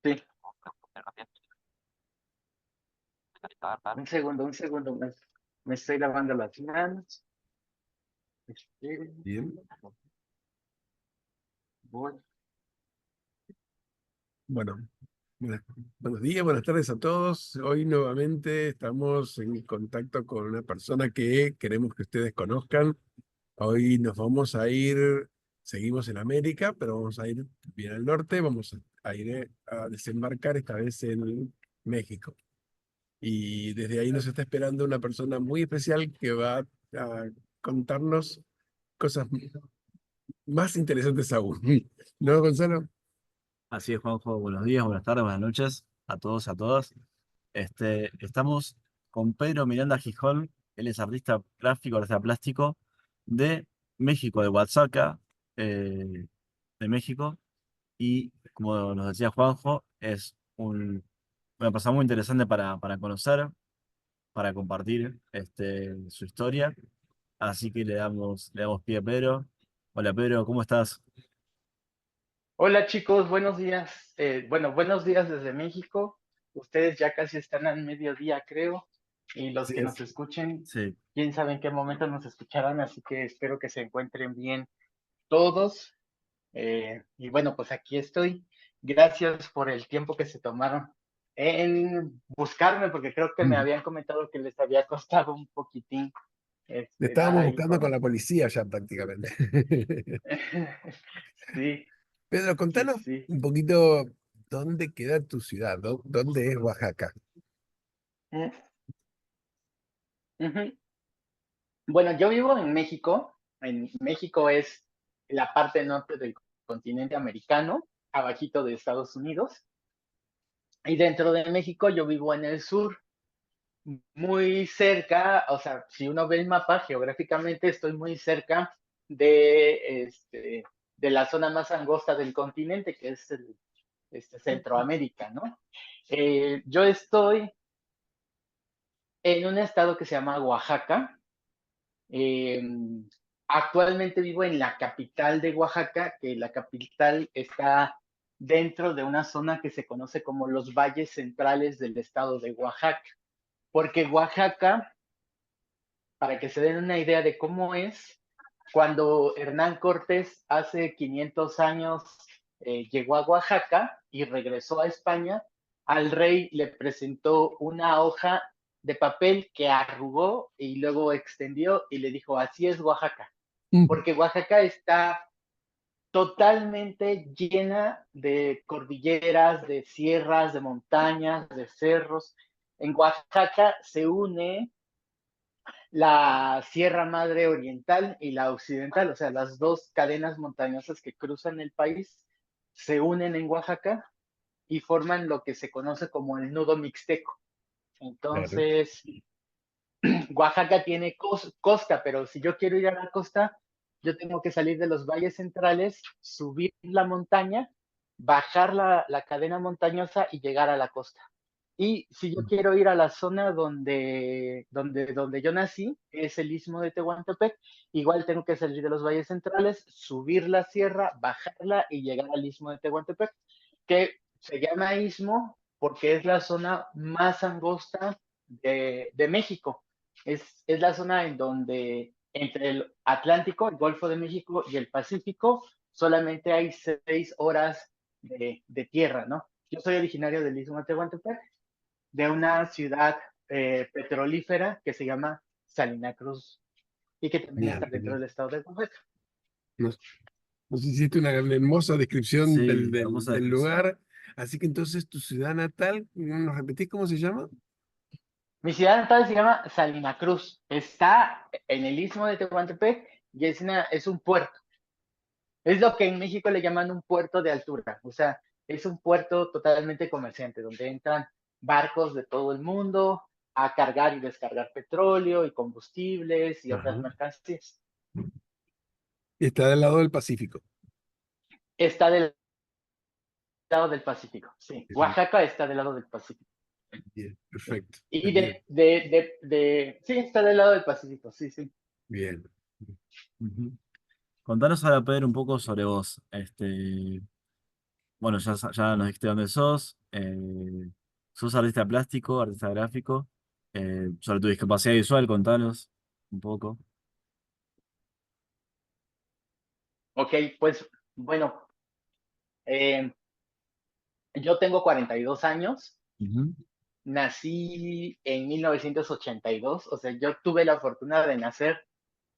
Sí, un segundo, me estoy lavando las manos. Este, Bien. voy. Bueno, buenas- buenos días, buenas tardes a todos. Hoy nuevamente estamos en contacto con una persona que queremos que ustedes conozcan. Hoy nos vamos a ir, seguimos en América, pero vamos a ir bien al norte, vamos a ir a desembarcar esta vez en México. Y desde ahí nos está esperando una persona muy especial que va a contarnos cosas más interesantes aún. ¿No, Gonzalo? Así es, Juanjo. Buenos días, buenas tardes, buenas noches a todos, a todas. Estamos con Pedro Miranda Gijón. Él es artista gráfico, artista plástico de México, de Oaxaca, de México. Y como nos decía Juanjo, es una persona muy interesante para conocer, para compartir su historia. Así que le damos pie a Pedro. Hola Pedro, ¿cómo estás? Hola chicos, buenos días. Bueno, buenos días desde México. Ustedes ya casi están al mediodía, creo. Y los Sí, que nos es. escuchen, Sí. quién sabe en qué momento nos escucharán, así que espero que se encuentren bien todos. Y bueno, pues aquí estoy. Gracias por el tiempo que se tomaron en buscarme, porque creo que me habían comentado que les había costado un poquitín Le dar estábamos ahí buscando con con... la policía ya prácticamente. Sí, Pedro, sí, contanos sí. un poquito dónde queda tu ciudad, dónde es Oaxaca. Mm, ujú. Bueno, yo vivo en México. En México es la parte norte del continente americano, abajito de Estados Unidos. Y dentro de México yo vivo en el sur, muy cerca, o sea, si uno ve el mapa geográficamente, estoy muy cerca de la zona más angosta del continente, que es Centroamérica, ¿no? Yo estoy en un estado que se llama Oaxaca. Eh, Actualmente vivo en la capital de Oaxaca, que la capital está dentro de una zona que se conoce como los valles centrales del estado de Oaxaca, porque Oaxaca, para que se den una idea de cómo es, cuando Hernán Cortés hace 500 años llegó a Oaxaca y regresó a España, al rey le presentó una hoja de papel que arrugó y luego extendió y le dijo, así es Oaxaca, Mm. porque Oaxaca está totalmente llena de cordilleras, de sierras, de montañas, de cerros. En Oaxaca se une la Sierra Madre Oriental y la Occidental, o sea, las dos cadenas montañosas que cruzan el país, se unen en Oaxaca y forman lo que se conoce como el nudo mixteco. Claro. Entonces, Oaxaca tiene costa, pero si yo quiero ir a la costa, yo tengo que salir de los valles centrales, subir la montaña, bajar la cadena montañosa y llegar a la costa. Y si yo quiero ir a la zona donde yo nací, que es el istmo de Tehuantepec, igual tengo que salir de los valles centrales, subir la sierra, bajarla y llegar al istmo de Tehuantepec, que se llama istmo porque es la zona más angosta de México. Es la zona en donde entre el Atlántico, el Golfo de México y el Pacífico, solamente hay 6 horas de tierra, ¿no? Yo soy originario del istmo de Tehuantepec, de una ciudad petrolífera que se llama Salina Cruz y que también está Genial, dentro genial. del estado de Oaxaca. Nos, nos hiciste una hermosa descripción Sí, hermosa del descripción. lugar. Así que entonces tu ciudad natal, ¿nos repetís cómo se llama? Mi ciudad natal se llama Salina Cruz. Está en el istmo de Tehuantepec y es un puerto. Es lo que en México le llaman un puerto de altura. O sea, es un puerto totalmente comerciante donde entran barcos de todo el mundo a cargar y descargar petróleo y combustibles y otras Ajá. mercancías. Y está del lado del Pacífico. Está del lado del Pacífico, sí. Bien, Oaxaca está del lado del Pacífico. bien, perfecto. Y Genial. sí, está del lado del Pacífico, sí, sí. Bien. Ujú. Contanos ahora, Pedro, un poco sobre vos. bueno, ya nos dijiste dónde sos. Sos artista plástico, artista gráfico. Sobre tu discapacidad visual, contanos un poco. Ok, pues bueno, eh, yo tengo 42 años, Ujú. nací en 1982, o sea, yo tuve la fortuna de nacer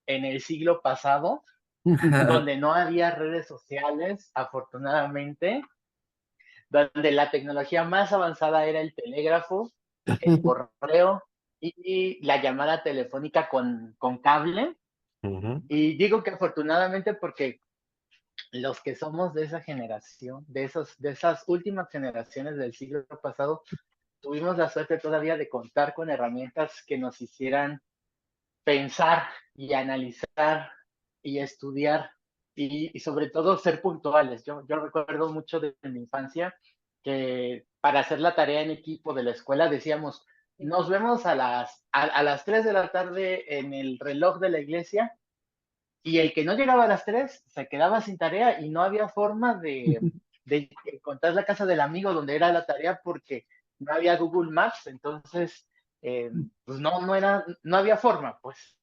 en el siglo pasado, donde no había redes sociales, afortunadamente, donde la tecnología más avanzada era el telégrafo, el correo y la llamada telefónica con cable. Ujú. Y digo que afortunadamente porque los que somos de esa generación, de esas últimas generaciones del siglo pasado, tuvimos la suerte todavía de contar con herramientas que nos hicieran pensar y analizar y estudiar y sobre todo ser puntuales. Yo recuerdo mucho de mi infancia que para hacer la tarea en equipo de la escuela decíamos, nos vemos a las 3 de la tarde en el reloj de la iglesia y el que no llegaba a las 3 se quedaba sin tarea y no había forma de encontrar la casa del amigo donde era la tarea porque no había Google Maps, entonces pues no había forma, pues.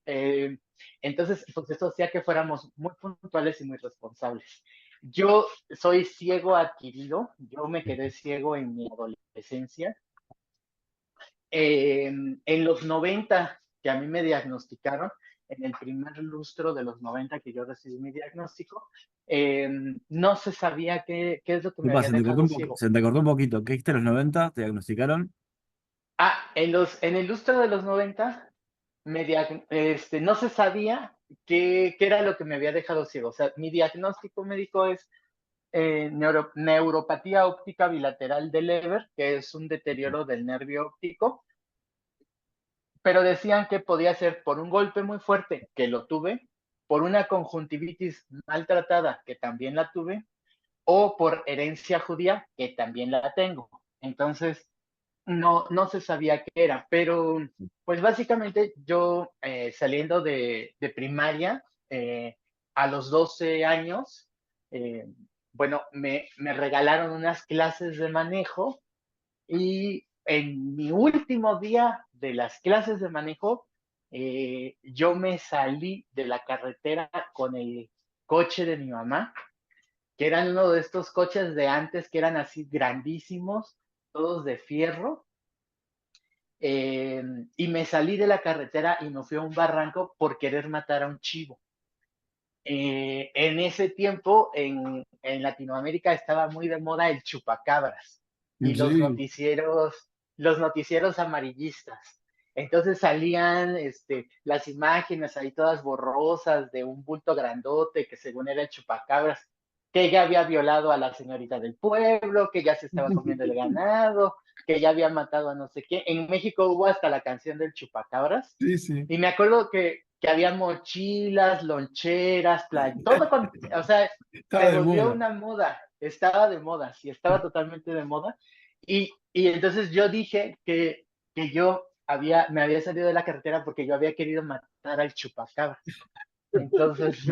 Eh, entonces, pues eso hacía que fuéramos muy puntuales y muy responsables. Yo soy ciego adquirido, yo me quedé ciego en mi adolescencia. En los 90 que a mí me diagnosticaron, en el primer lustro de los 90 que yo recibí mi diagnóstico, no se sabía qué es lo que me Disculpa, había dejado ciego. se te cortó un poquito. ¿Qué hiciste a los 90? ¿Te diagnosticaron? En el lustro de los 90, no se sabía qué era lo que me había dejado ciego. O sea, mi diagnóstico médico es neuropatía óptica bilateral de Leber, que es un deterioro del nervio óptico, pero decían que podía ser por un golpe muy fuerte, que lo tuve, por una conjuntivitis maltratada, que también la tuve, o por herencia judía, que también la tengo. Entonces, no se sabía qué era, pero pues básicamente yo saliendo de primaria, a los 12 años, eh, bueno, me regalaron unas clases de manejo y en mi último día de las clases de manejo, yo me salí de la carretera con el coche de mi mamá, que eran uno de estos coches de antes que eran así grandísimos, todos de fierro, y me salí de la carretera y me fui a un barranco por querer matar a un chivo. En ese tiempo en Latinoamérica estaba muy de moda el chupacabras y Sí. los noticieros amarillistas. Entonces salían las imágenes ahí todas borrosas de un bulto grandote que según era el chupacabras, que ya había violado a la señorita del pueblo, que ya se estaba comiendo el ganado, que ya había matado a no sé qué. En México hubo hasta la canción del chupacabras. Sí, sí. Y me acuerdo que había mochilas, loncheras, todo o sea, Estaba se de volvió moda. una moda, estaba de moda, sí, estaba totalmente de moda. Y entonces yo dije que me había salido de la carretera porque yo había querido matar al chupacabras. Entonces,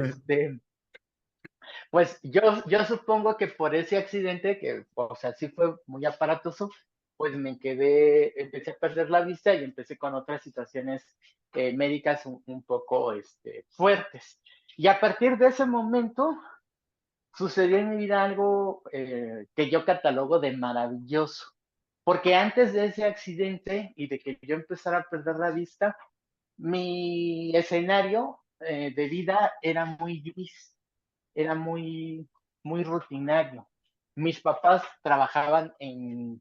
pues yo supongo que por ese accidente, que, o sea, sí fue muy aparatoso, pues empecé a perder la vista y empecé con otras situaciones médicas un poco fuertes. Y a partir de ese momento sucedió en mi vida algo que yo catalogo de maravilloso, porque antes de ese accidente y de que yo empezara a perder la vista, mi escenario de vida era muy gris, era muy rutinario. Mis papás trabajaban en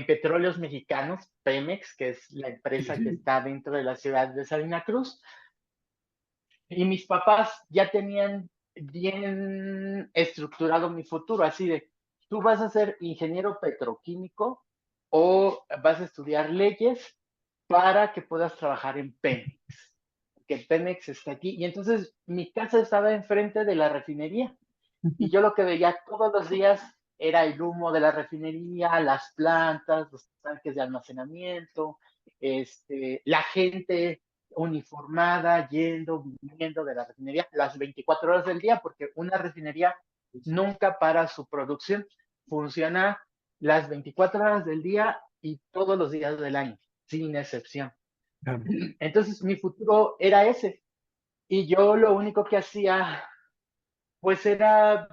Petróleos Mexicanos, Pemex, que es la Sí, empresa que sí. está dentro de la ciudad de Salina Cruz, y mis papás ya tenían bien estructurado mi futuro, así de, tú vas a ser ingeniero petroquímico o vas a estudiar leyes para que puedas trabajar en Pemex, que Pemex está aquí. Y entonces mi casa estaba enfrente de la refinería y yo lo que veía todos los días era el humo de la refinería, las plantas, los tanques de almacenamiento, la gente uniformada yendo, viniendo de la refinería las 24 horas del día, porque una refinería nunca para su producción. Funciona las 24 horas del día y todos los días del año, sin excepción. Claro. Entonces mi futuro era ese. Y yo lo único que hacía, pues era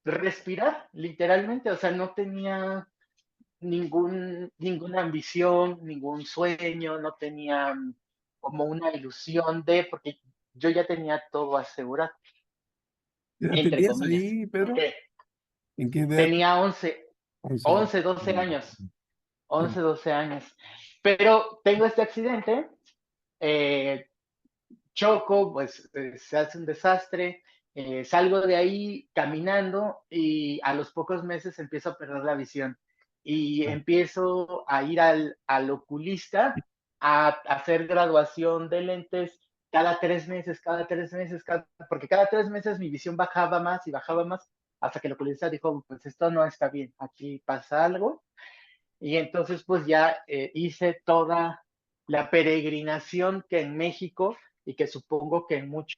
respirar, literalmente. O sea, no tenía ninguna ambición, ningún sueño, no tenía como una ilusión de, porque yo ya tenía todo asegurado, ¿Qué edad entre tenías comillas. ahí, Pedro? Porque ¿En qué edad? tenía 11, 11. 11, 12 Mm. años, 11, 12 años. Pero tengo este accidente, eh, choco, pues se hace un desastre, salgo de ahí caminando y a los pocos meses empiezo a perder la visión y empiezo a ir al oculista a hacer graduación de lentes porque cada 3 meses mi visión bajaba más y bajaba más hasta que el oculista dijo, pues esto no está bien, aquí pasa algo. Y entonces pues ya hice toda la peregrinación que en México y que supongo que en muchos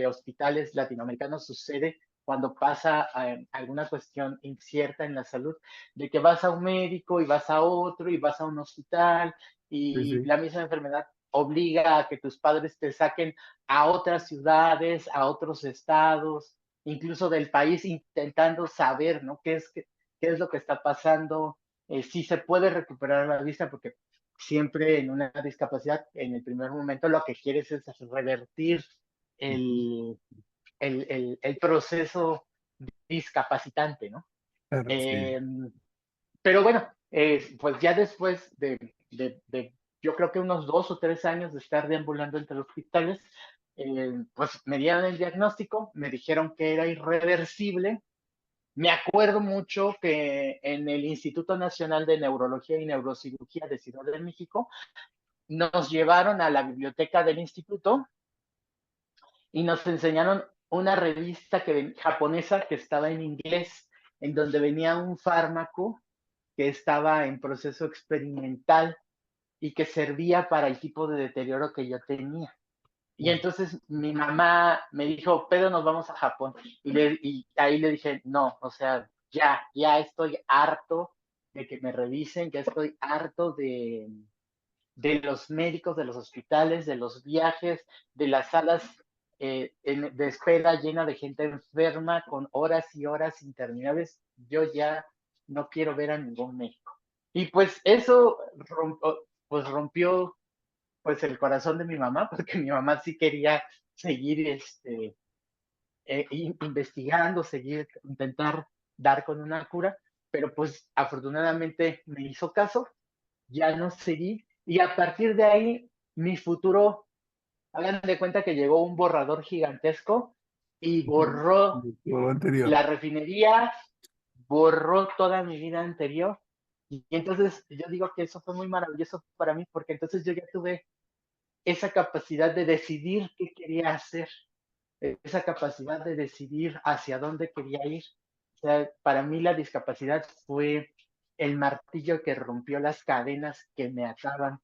hospitales latinoamericanos sucede cuando pasa alguna cuestión incierta en la salud, de que vas a un médico y vas a otro y vas a un hospital Sí, y sí. la misma enfermedad obliga a que tus padres te saquen a otras ciudades, a otros estados, incluso del país, intentando saber, ¿no? ¿Qué es lo que está pasando? Sí se puede recuperar la vista porque siempre en una discapacidad, en el primer momento, lo que quieres es revertir el, el proceso discapacitante, ¿no? Claro, sí. Eh, pero bueno, pues ya después yo creo que unos 2 o 3 años de estar deambulando entre hospitales, pues me dieron el diagnóstico, me dijeron que era irreversible. Me acuerdo mucho que en el Instituto Nacional de Neurología y Neurocirugía de Ciudad de México nos llevaron a la biblioteca del instituto y nos enseñaron una revista japonesa que estaba en inglés, en donde venía un fármaco que estaba en proceso experimental y que servía para el tipo de deterioro que yo tenía. Y entonces mi mamá me dijo, Pedro, nos vamos a Japón. Y ahí le dije, no, o sea, ya estoy harto de que me revisen, ya estoy harto de los médicos, de los hospitales, de los viajes, de las salas de espera llena de gente enferma con horas y horas interminables. Yo ya no quiero ver a ningún médico. Y pues eso rompió pues el corazón de mi mamá, porque mi mamá sí quería seguir investigando, seguir, intentar dar con una cura, pero pues afortunadamente me hizo caso, ya no seguí, y a partir de ahí mi futuro, hagan de cuenta que llegó un borrador gigantesco y borró Lo anterior. la refinería, borró toda mi vida anterior, y entonces yo digo que eso fue muy maravilloso para mí, porque entonces yo ya tuve esa capacidad de decidir qué quería hacer, esa capacidad de decidir hacia dónde quería ir. O sea, para mí la discapacidad fue el martillo que rompió las cadenas que me ataban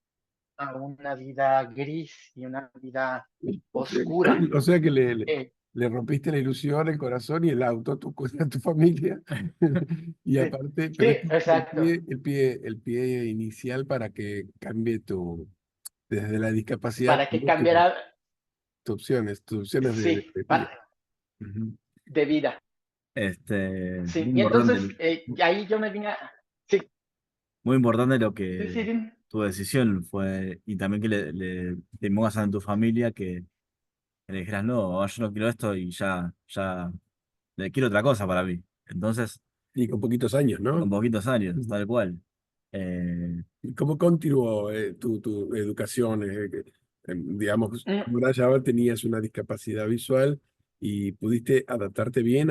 a una vida gris y una vida O sea, oscura. o sea que Eh, le rompiste la ilusión, el corazón y el auto a tu familia. Y sí, aparte, sí, pero este es exacto. el pie inicial para que cambie desde la discapacidad, Para que ¿no? cambiara, Tus opciones sí, de vida. Ujú. de vida. Muy Sí, y importante, entonces ahí yo me vine sí, muy importante lo sí, que sí, dime. tu decisión fue, y también que te pongas a tu familia que le dijeras, no, yo no quiero esto y ya le quiero otra cosa para mí. Entonces, Y con poquitos años, con ¿no? poquitos años, Ujú. tal cual. Eh, ¿Y cómo continuó tu educación? Digamos, Mm, como ya tenías una discapacidad visual y pudiste adaptarte bien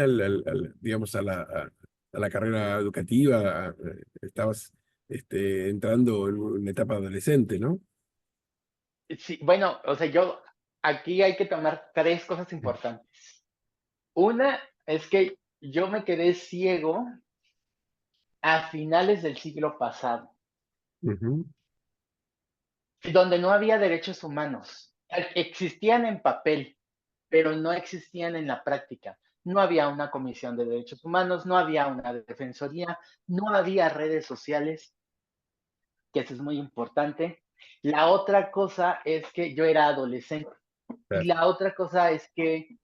digamos, a la carrera educativa. Estabas entrando en una etapa adolescente, ¿no? sí, bueno, o sea, aquí hay que tomar tres cosas importantes. Una es que yo me quedé ciego a finales del siglo pasado, Ujú. donde no había derechos humanos. Existían en papel, pero no existían en la práctica. no había una comisión de derechos humanos, no había una defensoría, no había redes sociales, que eso es muy importante. La otra cosa es que yo era adolescente y Claro. la otra cosa es que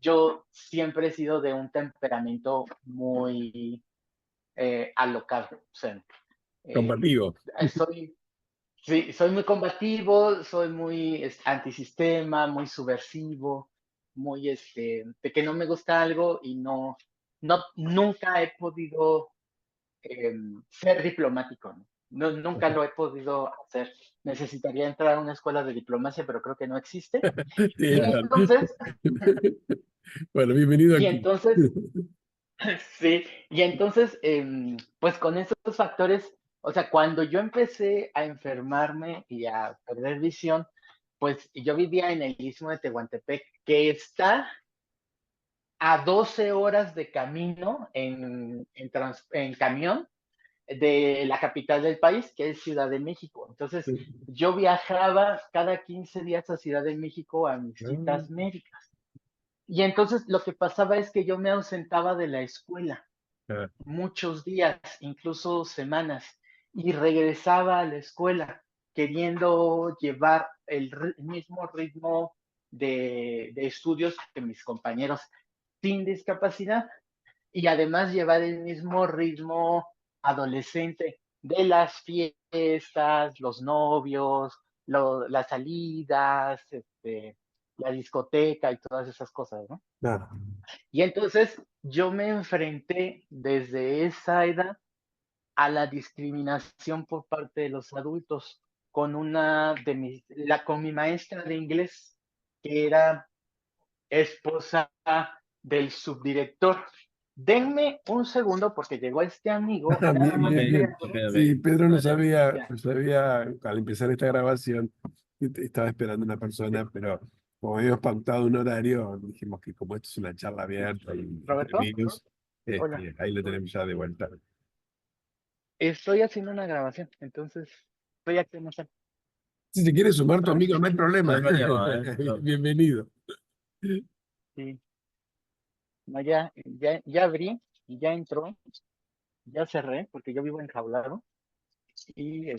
yo siempre he sido de un temperamento muy alocado. O sea, eh, Combativo. soy, sí, soy muy combativo, soy muy antisistema, muy subversivo, muy de que no me gusta algo y nunca he podido ser diplomático, ¿no? Nunca lo he podido hacer. Necesitaría entrar a una escuela de diplomacia, pero creo que no existe. Sí, Y entonces, bueno, bienvenido y aquí. entonces, sí, y entonces, pues con esos factores, o sea, cuando yo empecé a enfermarme y a perder visión, pues yo vivía en el Istmo de Tehuantepec, que está a 12 horas de camino en camión de la capital del país, que es Ciudad de México. Entonces, yo viajaba cada 15 días a Ciudad de México a mis citas médicas. Y entonces lo que pasaba es que yo me ausentaba de la escuela Ah, muchos días, incluso semanas, y regresaba a la escuela queriendo llevar el mismo ritmo de estudios que mis compañeros sin discapacidad y además llevar el mismo ritmo adolescente de las fiestas, los novios, las salidas, la discoteca y todas esas cosas, ¿no? claro. Y entonces yo me enfrenté desde esa edad a la discriminación por parte de los adultos con con mi maestra de inglés, que era esposa del subdirector. Denme un segundo porque llegó este amigo, Ah, nada bien, más bien, Ok, bien. espérame. ok, Sí, ok. Pedro Ya, no sabía al empezar esta grabación, estaba esperando una persona, pero como habíamos pautado un horario, dijimos que como esto es una charla abierta y entre Roberto, amigos, hola. ahí lo tenemos ya de vuelta. Estoy haciendo una grabación, entonces estoy aquí en esa. Si te quieres sumar tu amigo, no hay problema. Bienvenido, Bienvenido. Sí, no, ya abrí y ya entró, ya cerré porque yo vivo enjaulado y ya,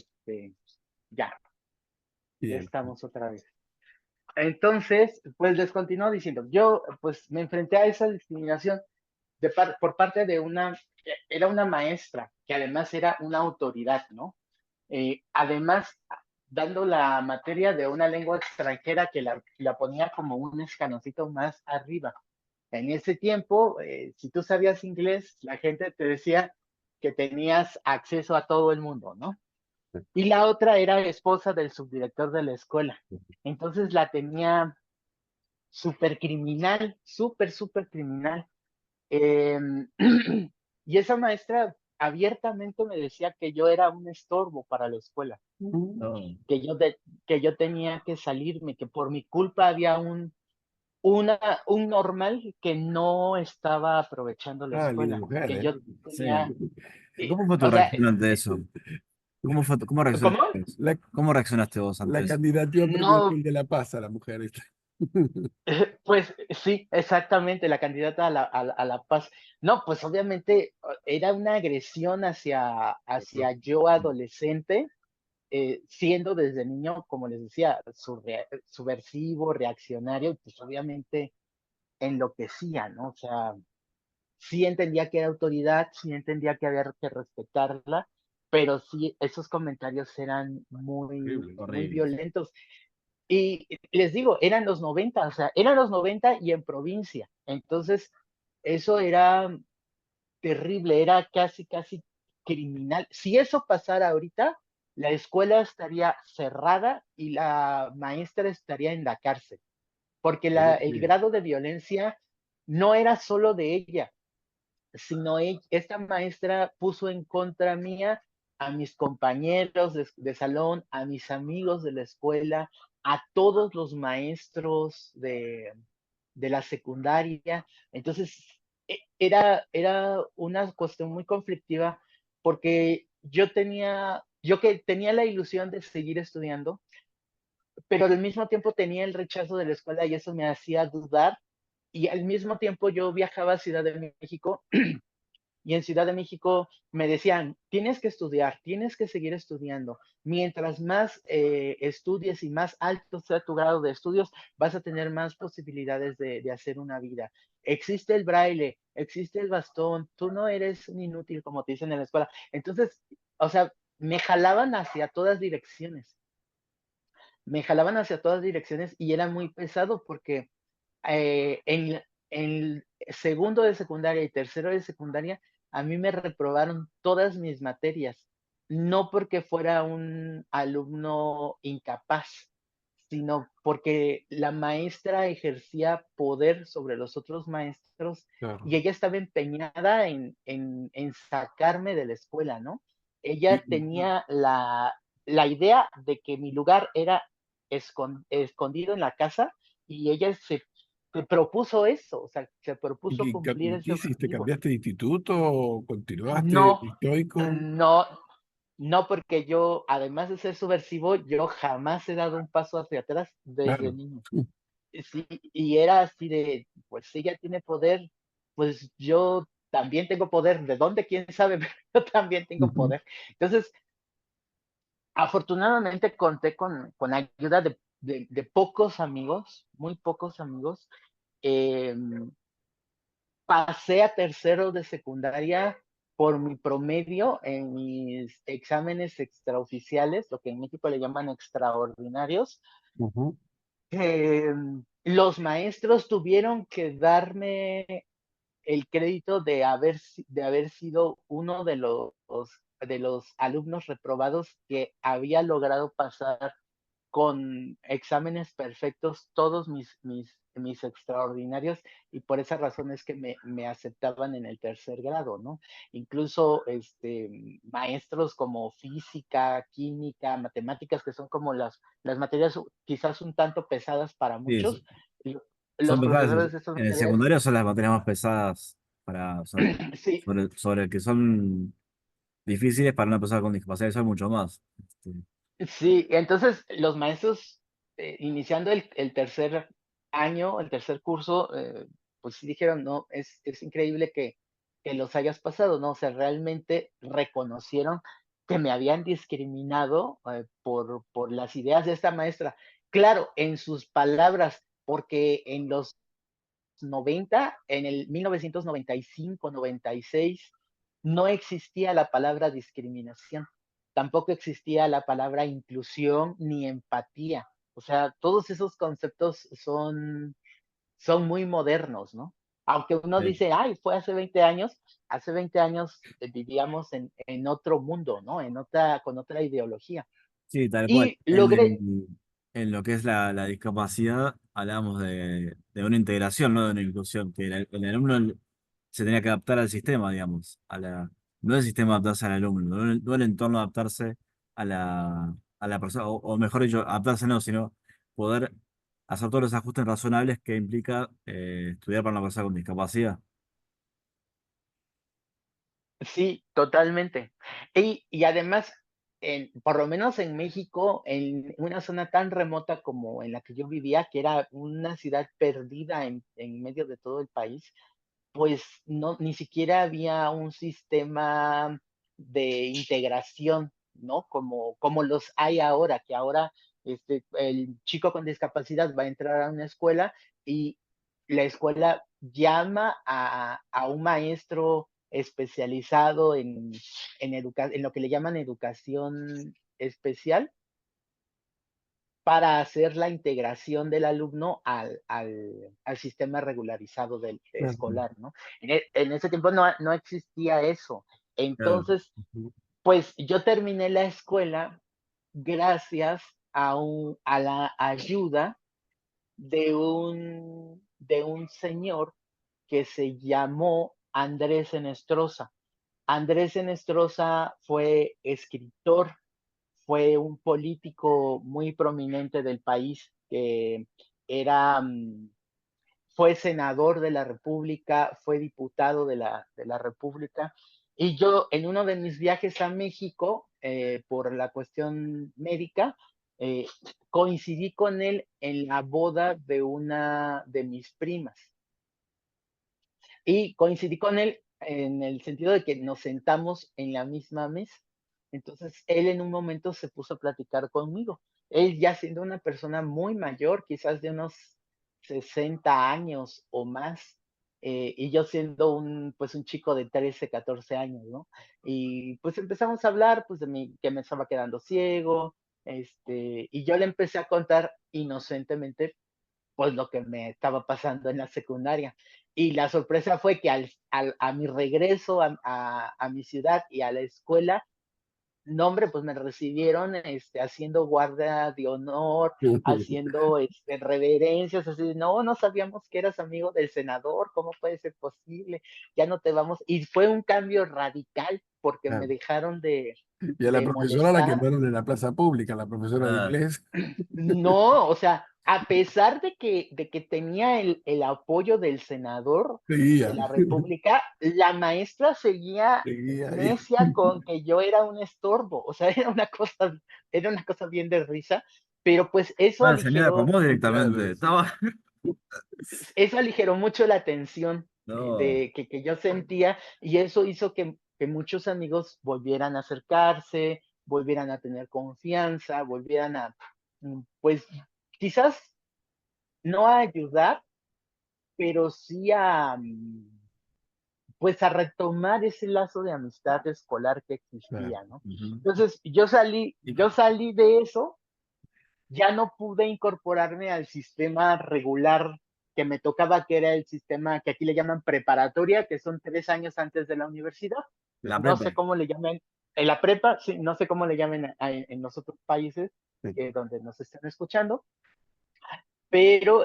ya Bien. estamos otra vez. Entonces, pues les continúo diciendo, yo pues me enfrenté a esa discriminación por parte de era una maestra, que además era una autoridad, ¿no? Además, dando la materia de una lengua extranjera que la ponía como un escaloncito más arriba. En ese tiempo, si tú sabías inglés, la gente te decía que tenías acceso a todo el mundo, ¿no? Y la otra era esposa del subdirector de la escuela. Entonces la tenía súper criminal, súper criminal. Eh, y esa maestra abiertamente me decía que yo era un estorbo para la escuela, No. que que yo tenía que salirme, que por mi culpa había una, un normal que no estaba aprovechando la Ah, linda escuela, mujer, que ¿eh? yo Sí. tenía, ¿Y cómo fue tu o sea, reacción ante eso? ¿Cómo ¿cómo? reaccionaste vos? La, ¿Cómo reaccionaste vos ante la eso? candidatura a Premio No, Nobel de la Paz a la mujer esta. pues sí, exactamente, la candidata a la paz. No, pues obviamente era una agresión hacia yo adolescente, siendo desde niño, como les decía, subversivo, reaccionario, pues obviamente enloquecía, ¿no? O sea, sí entendía que era autoridad, sí entendía que había que respetarla, pero sí, esos comentarios eran Horrible. muy Horrible. violentos. Y les digo, eran los 90, o sea, eran los 90 y en provincia. Entonces, eso era terrible, era casi criminal. Si eso pasara ahorita, la escuela estaría cerrada y la maestra estaría en la cárcel, porque el Sí. grado de violencia no era solo de ella, sino esta maestra puso en contra mía a mis compañeros de salón, a mis amigos de la escuela, a todos los maestros de la secundaria. Entonces, era una cuestión muy conflictiva porque yo que tenía la ilusión de seguir estudiando, pero al mismo tiempo tenía el rechazo de la escuela y eso me hacía dudar y al mismo tiempo yo viajaba a Ciudad de México y en Ciudad de México me decían, tienes que seguir estudiando. Mientras más estudies y más alto sea tu grado de estudios, vas a tener más posibilidades de hacer una vida. Existe el braille, existe el bastón, tú no eres un inútil como te dicen en la escuela. Entonces, o sea, me jalaban hacia todas direcciones. Me jalaban hacia todas direcciones y era muy pesado porque en segundo de secundaria y tercero de secundaria, a mí me reprobaron todas mis materias, no porque fuera un alumno incapaz, sino porque la maestra ejercía poder sobre los otros maestros Claro. y ella estaba empeñada en sacarme de la escuela, ¿no? Ella Y, tenía la idea de que mi lugar era escondido en la casa y ella se propuso eso, o sea, se propuso cumplir ¿Y qué ese hiciste? objetivo. ¿Cambiaste de instituto o continuaste No, estoico? no, no, porque yo, además de ser subversivo, yo jamás he dado un paso hacia atrás desde Claro. niño. Sí, y era así de, pues si ella tiene poder, pues yo también tengo poder. ¿De dónde? ¿Quién sabe? Pero yo también tengo Ujú. poder. Entonces, afortunadamente conté con ayuda de pocos amigos, muy pocos amigos. em, Pasé a tercero de secundaria por mi promedio en mis exámenes extraoficiales, lo que en México le llaman extraordinarios. Ujú. Los maestros tuvieron que darme el crédito de haber sido uno de los alumnos reprobados que había logrado pasar con exámenes perfectos todos mis extraordinarios y por esa razón es que me aceptaban en el tercer grado, ¿no? Incluso maestros como física, química, matemáticas, que son como las materias quizás un tanto pesadas para Sí, muchos, son los pesadas. profesores de estas En el materias, secundario son las materias más pesadas sí, sobre que son difíciles para una persona con discapacidad, son mucho más. sí, entonces los maestros, iniciando el tercer año, el tercer curso, pues sí dijeron, no, es increíble que los hayas pasado, ¿no? O sea, realmente reconocieron que me habían discriminado por las ideas de esta maestra. Claro, en sus palabras, porque en los 90, en el 1995, 96, no existía la palabra discriminación, tampoco existía la palabra inclusión ni empatía. O sea, todos esos conceptos son muy modernos, ¿no? Aunque uno Sí, dice, ay, fue hace 20 años vivíamos en otro mundo, ¿no? Con otra ideología. sí, tal cual. Y logré, En lo que es la discapacidad, hablamos de una integración, no de una inclusión, que el alumno se tenía que adaptar al sistema, digamos, no el sistema adaptarse al alumno, no el entorno adaptarse a la persona, o mejor dicho, adaptarse no, sino poder hacer todos los ajustes razonables que implica estudiar para una persona con discapacidad. Sí, totalmente. Y además, por lo menos en México, en una zona tan remota como en la que yo vivía, que era una ciudad perdida en medio de todo el país, pues no, ni siquiera había un sistema de integración, ¿no? Como los hay ahora, que ahora el chico con discapacidad va a entrar a una escuela y la escuela llama a un maestro especializado en lo que le llaman educación especial para hacer la integración del alumno al sistema regularizado Claro. escolar, ¿no? En ese tiempo no existía eso. Claro. Entonces, Ujú. pues yo terminé la escuela gracias a la ayuda de un señor que se llamó Andrés Enestrosa. Andrés Enestrosa fue escritor, fue un político muy prominente del país, que era, fue senador de la República, fue diputado de la República. Y yo en uno de mis viajes a México, por la cuestión médica, eh, coincidí con él en la boda de una de mis primas. y coincidí con él en el sentido de que nos sentamos en la misma mesa. Entonces, él en un momento se puso a platicar conmigo. Él ya siendo una persona muy mayor, quizás de unos 60 años o más, y yo siendo pues un chico de 13, 14 años, ¿no? Y pues empezamos a hablar, pues de mí, que me estaba quedando ciego, y yo le empecé a contar inocentemente, pues lo que me estaba pasando en la secundaria. Y la sorpresa fue que a mi regreso a mi ciudad y a la escuela, no, hombre, pues me recibieron, haciendo guardia de honor, haciendo, reverencias, así de: "No, no sabíamos que eras amigo del senador, ¿cómo puede ser posible? Ya no te vamos". Y fue un cambio radical, porque me Claro. dejaron de Y a la profesora la molestar. quemaron en la plaza pública, la profesora de Ah, inglés. No, o sea, a pesar de que tenía el apoyo del senador de Seguía, la república, la maestra seguía seguía ahí. necia con que yo era un estorbo. O sea, era una cosa bien de risa, pero pues bueno, señora, con vos directamente. Claro, sí. eso aligeró mucho la tensión, No. de que yo sentía, y eso hizo que muchos amigos volvieran a acercarse, volvieran a tener confianza, volvieran a, pues, quizás no a ayudar, pero sí a, pues, a retomar ese lazo de amistad escolar que Claro. existía, ¿no? Ujú. Entonces, yo salí Y yo salí de eso. Ya no pude incorporarme al sistema regular que me tocaba, que era el sistema que aquí le llaman preparatoria, que son 3 años antes de la universidad. la No prepa. sé cómo le llamen en la prepa, sí, no sé cómo le llamen en los otros países Sí. donde nos están escuchando, pero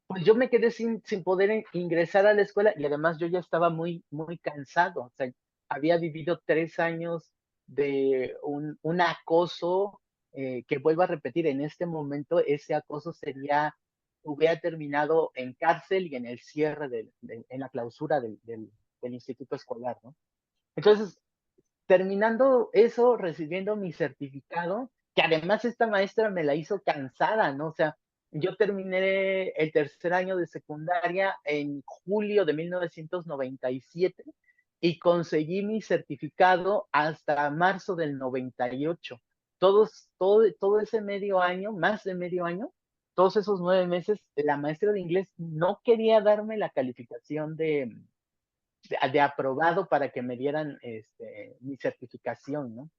pues yo me quedé sin poder ingresar a la escuela, y además yo ya estaba muy, muy cansado. O sea, había vivido 3 años de un acoso, que vuelvo a repetir, en este momento ese acoso hubiera terminado en cárcel y en el cierre, en la clausura del instituto escolar, ¿no? Entonces, terminando eso, recibiendo mi certificado, que además esta maestra me la hizo cansada, ¿no? O sea, yo terminé el tercer año de secundaria en julio de 1997 y conseguí mi certificado hasta marzo del 98. Todo ese medio año, más de medio año, todos esos 9 meses, la maestra de inglés no quería darme la calificación de aprobado para que me dieran, mi certificación, ¿no?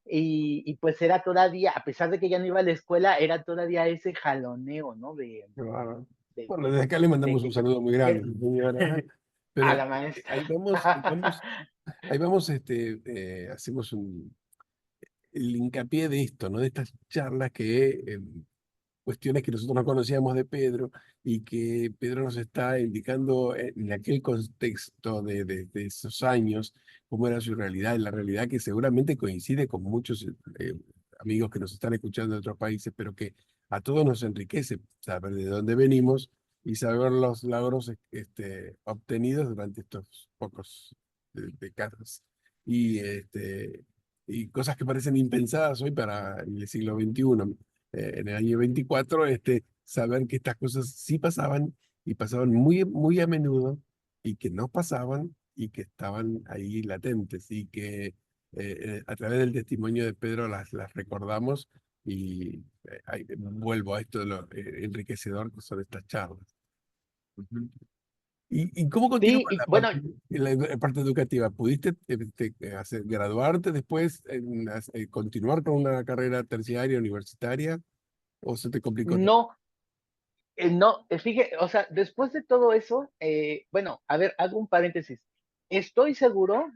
Y pues era todavía, a pesar de que ya no iba a la escuela, era todavía ese jaloneo, ¿no? Qué bárbaro. De, Bueno, desde acá le de mandamos un que yo saludo muy quisiera grande, señora. a Pero la maestra. ahí vamos, hacemos el hincapié de esto, ¿no? De estas charlas cuestiones que nosotros no conocíamos de Pedro y que Pedro nos está indicando en aquel contexto de esos años, cómo era su realidad, y la realidad que seguramente coincide con muchos amigos que nos están escuchando de otros países, pero que a todos nos enriquece saber de dónde venimos y saber los logros obtenidos durante estos pocos décadas. Y, y cosas que parecen impensadas hoy para el siglo XXI, en el año 24, saber que estas cosas sí pasaban y pasaban muy, muy a menudo y que no pasaban y que estaban ahí latentes y que a través del testimonio de Pedro las recordamos y ahí vuelvo a esto de lo enriquecedor que son estas charlas. Ujú. ¿Y cómo continúa Sí, y la bueno, parte, la parte educativa? ¿Pudiste graduarte después, continuar con una carrera terciaria, universitaria, o se te complicó todo? no, no, fíjate, o sea, después de todo eso, bueno, a ver, hago un paréntesis. Estoy seguro,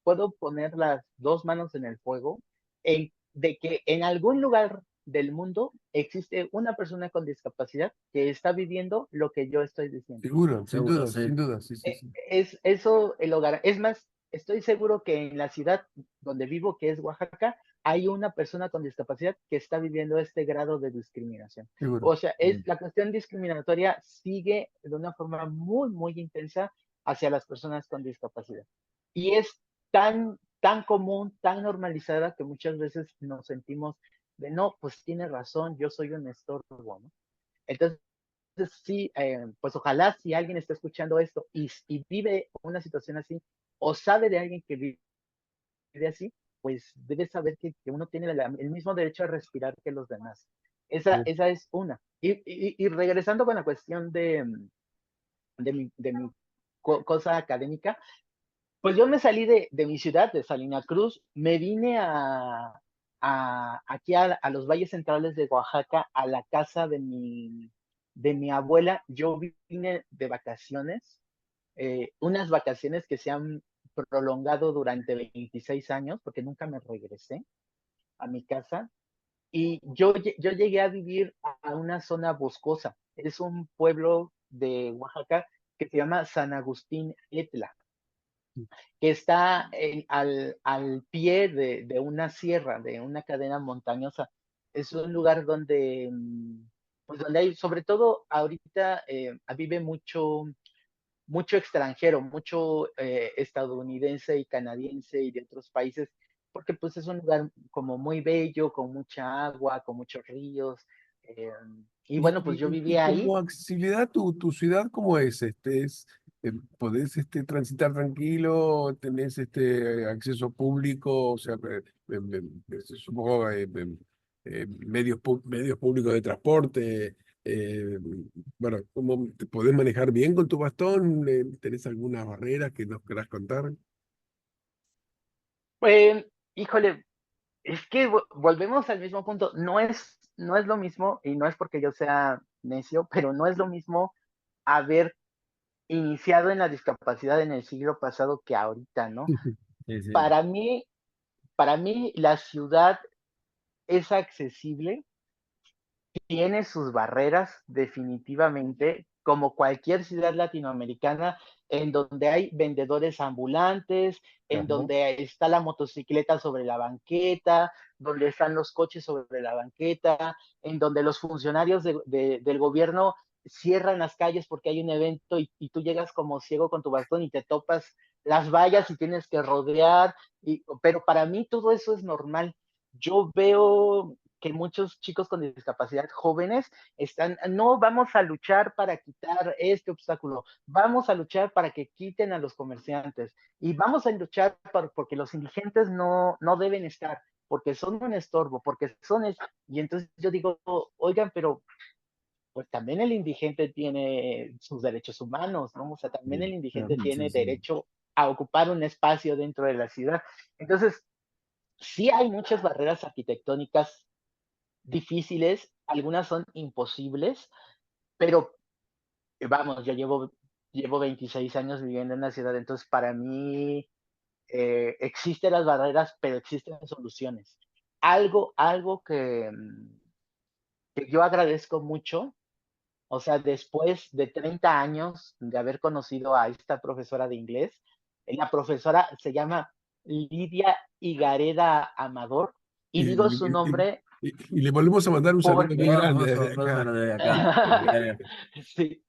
puedo poner las dos manos en el fuego, de que en algún lugar del mundo existe una persona con discapacidad que está viviendo lo que yo estoy diciendo. Seguro, Seguro, sí. sin duda, sí, sí, Eh, sí. Es eso el hogar. Es más, estoy seguro que en la ciudad donde vivo, que es Oaxaca, hay una persona con discapacidad que está viviendo este grado de discriminación. Seguro. O sea, Mm. la cuestión discriminatoria sigue de una forma muy, muy intensa hacia las personas con discapacidad. Y es tan, tan común, tan normalizada, que muchas veces nos sentimos de: no, pues tiene razón, yo soy un estorbo, ¿no? Entonces, sí, pues ojalá si alguien está escuchando esto y vive una situación así, o sabe de alguien que vive así, pues debe saber que uno tiene el mismo derecho a respirar que los demás. Esa es una. Y regresando con la cuestión de mi cosa académica, pues yo me salí de mi ciudad, de Salina Cruz, me vine aquí a los valles centrales de Oaxaca, a la casa de mi abuela. Yo vine de vacaciones, unas vacaciones que se han prolongado durante 26 años, porque nunca me regresé a mi casa. Y yo llegué a vivir a una zona boscosa. Es un pueblo de Oaxaca que se llama San Agustín Etla, que está al pie de una sierra, de una cadena montañosa. Es un lugar donde, pues donde hay, sobre todo ahorita, vive mucho extranjero, mucho estadounidense y canadiense y de otros países, porque pues es un lugar como muy bello, con mucha agua, con muchos ríos. eh, y Y, bueno, pues yo y vivía ahí. como accesibilidad, tu ciudad, ¿cómo es? ¿Podés transitar tranquilo? ¿Tenés acceso público? O sea, supongo medios públicos de transporte. eh, bueno, ¿cómo te podés manejar bien con tu bastón? ¿Tenés algunas barreras que nos querás contar? Híjole, es que volvemos al mismo punto. No es lo mismo, y no es porque yo sea necio, pero no es lo mismo haber iniciado en la discapacidad en el siglo pasado que ahorita, ¿no? Sí, sí. Para mí, para mí la ciudad es accesible, tiene sus barreras definitivamente, como cualquier ciudad latinoamericana, en donde hay vendedores ambulantes, en Ajá. donde está la motocicleta sobre la banqueta, donde están los coches sobre la banqueta, en donde los funcionarios del gobierno cierran las calles porque hay un evento y tú llegas como ciego con tu bastón y te topas las vallas y tienes que rodear, pero para mí todo eso es normal. Yo veo que muchos chicos con discapacidad jóvenes están, no, vamos a luchar para quitar este obstáculo, vamos a luchar para que quiten a los comerciantes y vamos a luchar porque los indigentes no deben estar, porque son un estorbo, porque y entonces yo digo, oigan, pero pues también el indigente tiene sus derechos humanos, ¿no? O sea, también el indigente Sí, tiene sí. derecho a ocupar un espacio dentro de la ciudad. Entonces, sí hay muchas barreras arquitectónicas difíciles, algunas son imposibles, pero vamos, yo llevo 26 años viviendo en la ciudad, entonces para mí existen las barreras, pero existen soluciones. Algo que yo agradezco mucho, o sea, después de 30 años de haber conocido a esta profesora de inglés, la profesora se llama Lidia Higareda Amador, y Y, digo su nombre y le volvemos a mandar un saludo muy porque grande desde acá. Paso de acá. sí,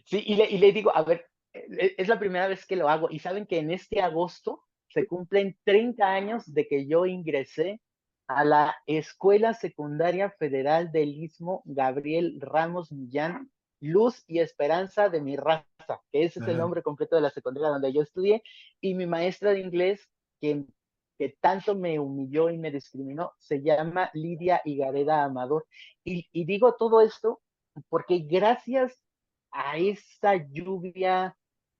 sí, y le digo, a ver, es la primera vez que lo hago, y saben que en este agosto se cumplen 30 años de que yo ingresé a la Escuela Secundaria Federal del Istmo Gabriel Ramos Millán, Luz y Esperanza de mi raza, que ese es el Ajá. nombre completo de la secundaria donde yo estudié, y mi maestra de inglés, que tanto me humilló y me discriminó, se llama Lidia Higareda Amador. Y digo todo esto porque gracias a esa lluvia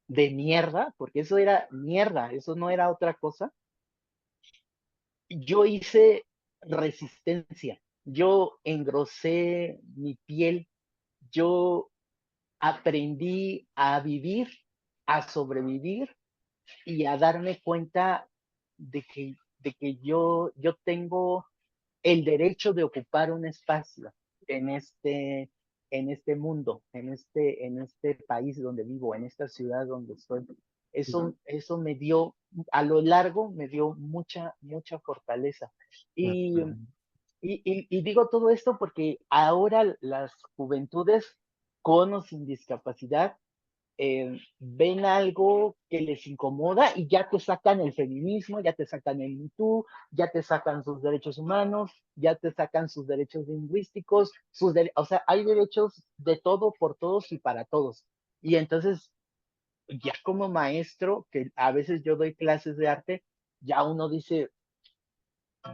de mierda, porque eso era mierda, eso no era otra cosa, yo hice resistencia, yo engrosé mi piel, yo aprendí a vivir, a sobrevivir y a darme cuenta de que yo tengo el derecho de ocupar un espacio en este, en este mundo, en este país donde vivo, en esta ciudad donde estoy. Eso a lo largo me dio mucha fortaleza. Y, y digo todo esto porque ahora las juventudes con o sin discapacidad ven algo que les incomoda y ya te sacan el feminismo, ya te sacan el Me Too, ya te sacan sus derechos humanos, ya te sacan sus derechos lingüísticos, o sea, hay derechos de todo, por todos y para todos. Y entonces, ya como maestro, que a veces yo doy clases de arte, ya uno dice,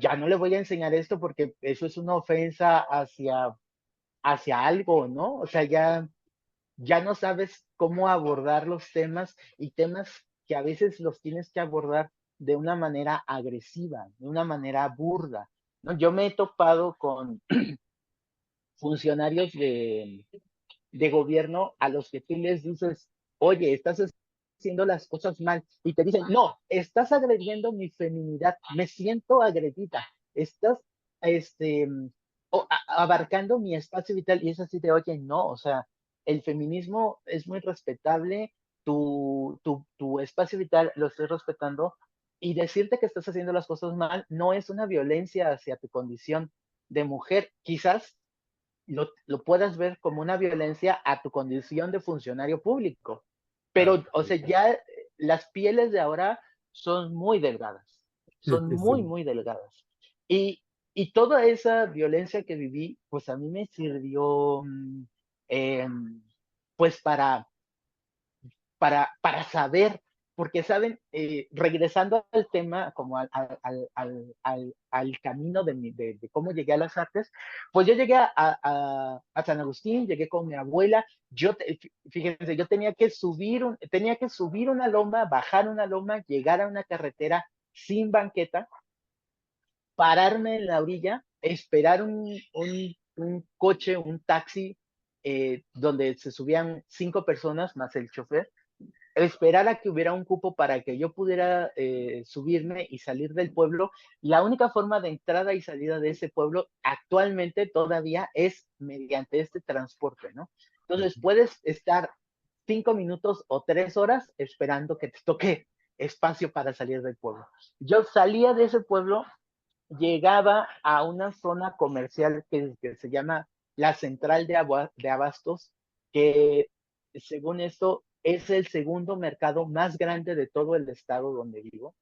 ya no le voy a enseñar esto porque eso es una ofensa hacia algo, ¿no? O sea, ya no sabes cómo abordar los temas y temas que a veces los tienes que abordar de una manera agresiva, de una manera burda, ¿no? Yo me he topado con funcionarios de gobierno a los que tú les dices, oye, estás haciendo las cosas mal, y te dicen, no, estás agrediendo mi feminidad, me siento agredida, estás este, abarcando mi espacio vital, y es así de, oye, no, o sea, el feminismo es muy respetable, tu espacio vital lo estoy respetando, y decirte que estás haciendo las cosas mal no es una violencia hacia tu condición de mujer, quizás lo puedas ver como una violencia a tu condición de funcionario público. Claro, Pero, o sea, ya las pieles de ahora son muy delgadas, son muy, sí. muy delgadas. Y, y toda esa violencia que viví, pues a mí me sirvió, eh, pues para saber, porque saben, regresando al tema, como al camino de cómo llegué a las artes, pues yo llegué a San Agustín, llegué con mi abuela, fíjense, yo tenía que subir una loma, bajar una loma, llegar a una carretera sin banqueta, pararme en la orilla, esperar un coche, un taxi, donde se subían 5 personas más el chofer, esperar a que hubiera un cupo para que yo pudiera subirme y salir del pueblo. La única forma de entrada y salida de ese pueblo actualmente todavía es mediante este transporte, ¿no? Entonces puedes estar 5 minutos o 3 horas esperando que te toque espacio para salir del pueblo. Yo salía de ese pueblo, llegaba a una zona comercial que se llama la Central de Abastos, que según esto es el segundo mercado más grande de todo el estado donde vivo.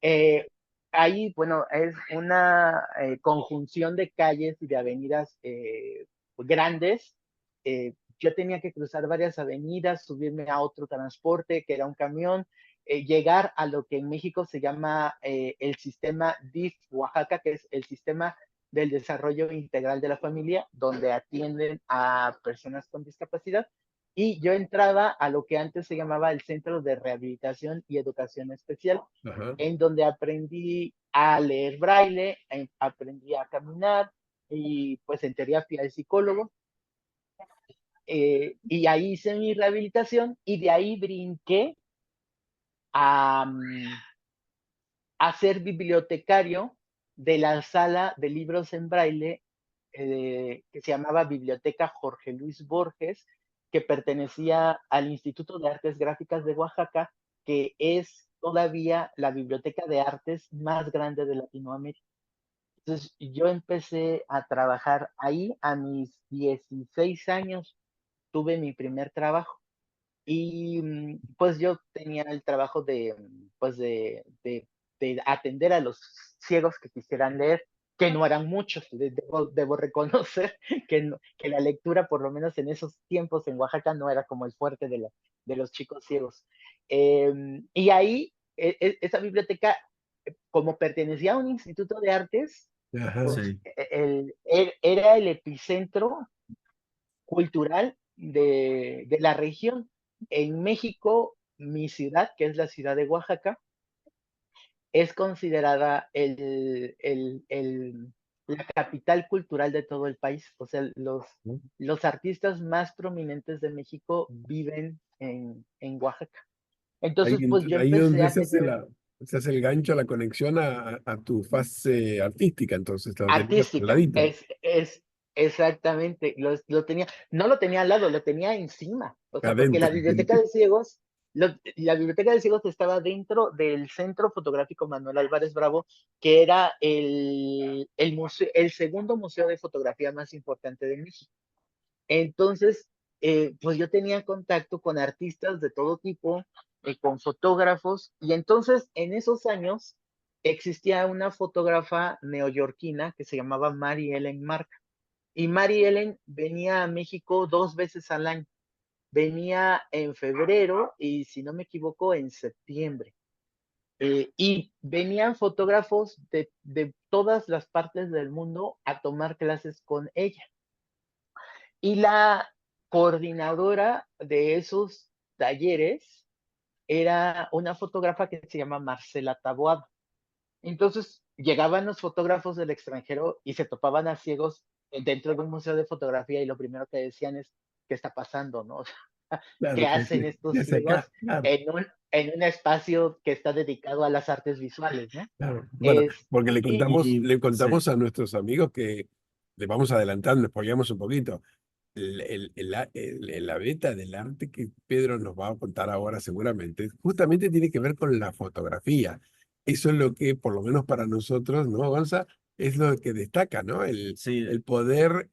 Eh, Ahí, bueno, es una conjunción de calles y de avenidas grandes. Yo tenía que cruzar varias avenidas, subirme a otro transporte, que era un camión, llegar a lo que en México se llama el sistema DIF Oaxaca, que es el sistema del desarrollo integral de la familia, donde atienden a personas con discapacidad. Y yo entraba a lo que antes se llamaba el Centro de Rehabilitación y Educación Especial, Ajá. en donde aprendí a leer braille, aprendí a caminar y pues en teoría fui al psicólogo, y ahí hice mi rehabilitación y de ahí brinqué a, a ser bibliotecario de la sala de libros en braille que se llamaba Biblioteca Jorge Luis Borges, que pertenecía al Instituto de Artes Gráficas de Oaxaca, que es todavía la biblioteca de artes más grande de Latinoamérica. Entonces, yo empecé a trabajar ahí a mis 16 años, tuve mi primer trabajo. Y pues yo tenía el trabajo pues de atender a los ciegos que quisieran leer, que no eran muchos, debo reconocer que la lectura, por lo menos en esos tiempos en Oaxaca, no era como el fuerte de los chicos ciegos. Y ahí, esa biblioteca, como pertenecía a un instituto de artes, Ajá. pues Sí. era el epicentro cultural de la región. En México, mi ciudad, que es la ciudad de Oaxaca, es considerada la capital cultural de todo el país. O sea, los artistas más prominentes de México viven en Oaxaca. Ahí, Entonces, pues yo ahí empecé donde a tener se hace el gancho, la conexión a tu fase artística, entonces la tenías al artística, ladito, es exactamente, tenía, no lo tenía al lado, lo tenía encima, o sea, porque adentro. la biblioteca de ciegos estaba dentro del Centro Fotográfico Manuel Álvarez Bravo, que era el segundo museo de fotografía más importante de México. Entonces, pues yo tenía contacto con artistas de todo tipo, con fotógrafos, y entonces en esos años existía una fotógrafa neoyorquina que se llamaba Mary Ellen Mark, y Mary Ellen venía a México 2 veces al año. Venía en febrero y, si no me equivoco, en septiembre. Y venían fotógrafos de todas las partes del mundo a tomar clases con ella. Y la coordinadora de esos talleres era una fotógrafa que se llama Marcela Taboada. Entonces llegaban los fotógrafos del extranjero y se topaban a ciegos dentro de un museo de fotografía, y lo primero que decían es: ¿qué está pasando, no? ¿Qué Claro, hacen ¿qué estos hace acá? ciegos Claro, en un espacio que está dedicado a las artes visuales, ¿no? claro. Bueno, Es, porque y, Y le sí, contamos a nuestros amigos que le vamos adelantando, les spoileamos un poquito. La beta del arte que Pedro nos va a contar ahora seguramente, justamente tiene que ver con la fotografía. Eso es lo que, por lo menos para nosotros, ¿no, Gonza? Es lo que destaca, ¿no? sí. El poder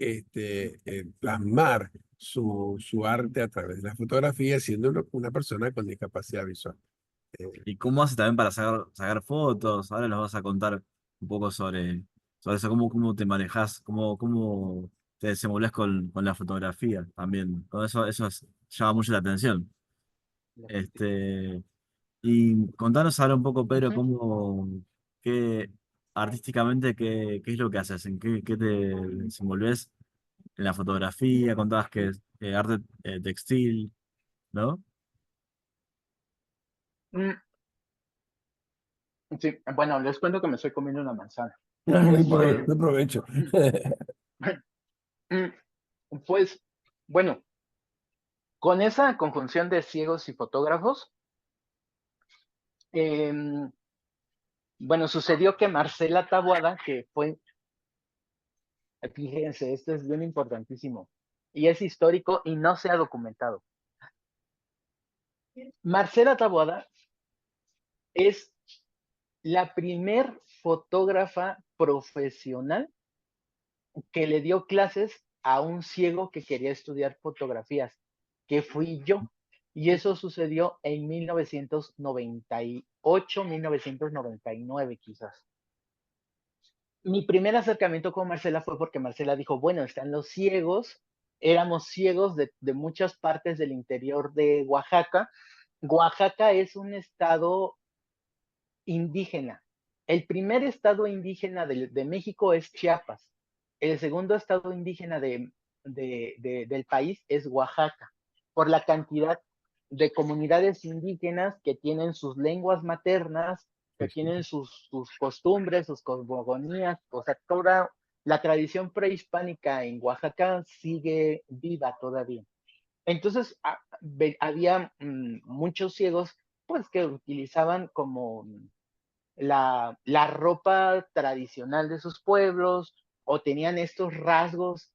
plasmar su arte a través de la fotografía, siendo una persona con discapacidad visual. ¿Y cómo haces también para sacar fotos? Ahora nos vas a contar un poco sobre eso, cómo te manejas, cómo te desenvolves con la fotografía también. Todo llama mucho la atención. Este, y contanos ahora un poco, Pedro, Ujú. qué, artísticamente, qué es lo que haces, en qué te desenvolves en la fotografía, contabas que es arte textil, ¿no? Mm, sí, bueno, les cuento que me estoy comiendo una manzana. No Este, aprovecho. mm, pues, bueno, con esa conjunción de ciegos y fotógrafos, em, bueno, sucedió que Marcela Taboada, que fue, fíjense, esto es bien importantísimo y es histórico y no se ha documentado. Marcela Taboada es la primer fotógrafa profesional que le dio clases a un ciego que quería estudiar fotografías, que fui yo. Y eso sucedió en 1998, 1999 quizás. Mi primer acercamiento con Marcela fue porque Marcela dijo: bueno, están los ciegos, éramos ciegos de muchas partes del interior de Oaxaca. Oaxaca es un estado indígena. El primer estado indígena de México es Chiapas. El segundo estado indígena del país es Oaxaca, por la cantidad de comunidades indígenas que tienen sus lenguas maternas, que tienen sus costumbres, sus cosmogonías, o sea, toda la tradición prehispánica en Oaxaca sigue viva todavía. Entonces, había muchos ciegos, pues, que utilizaban como la ropa tradicional de sus pueblos, o tenían estos rasgos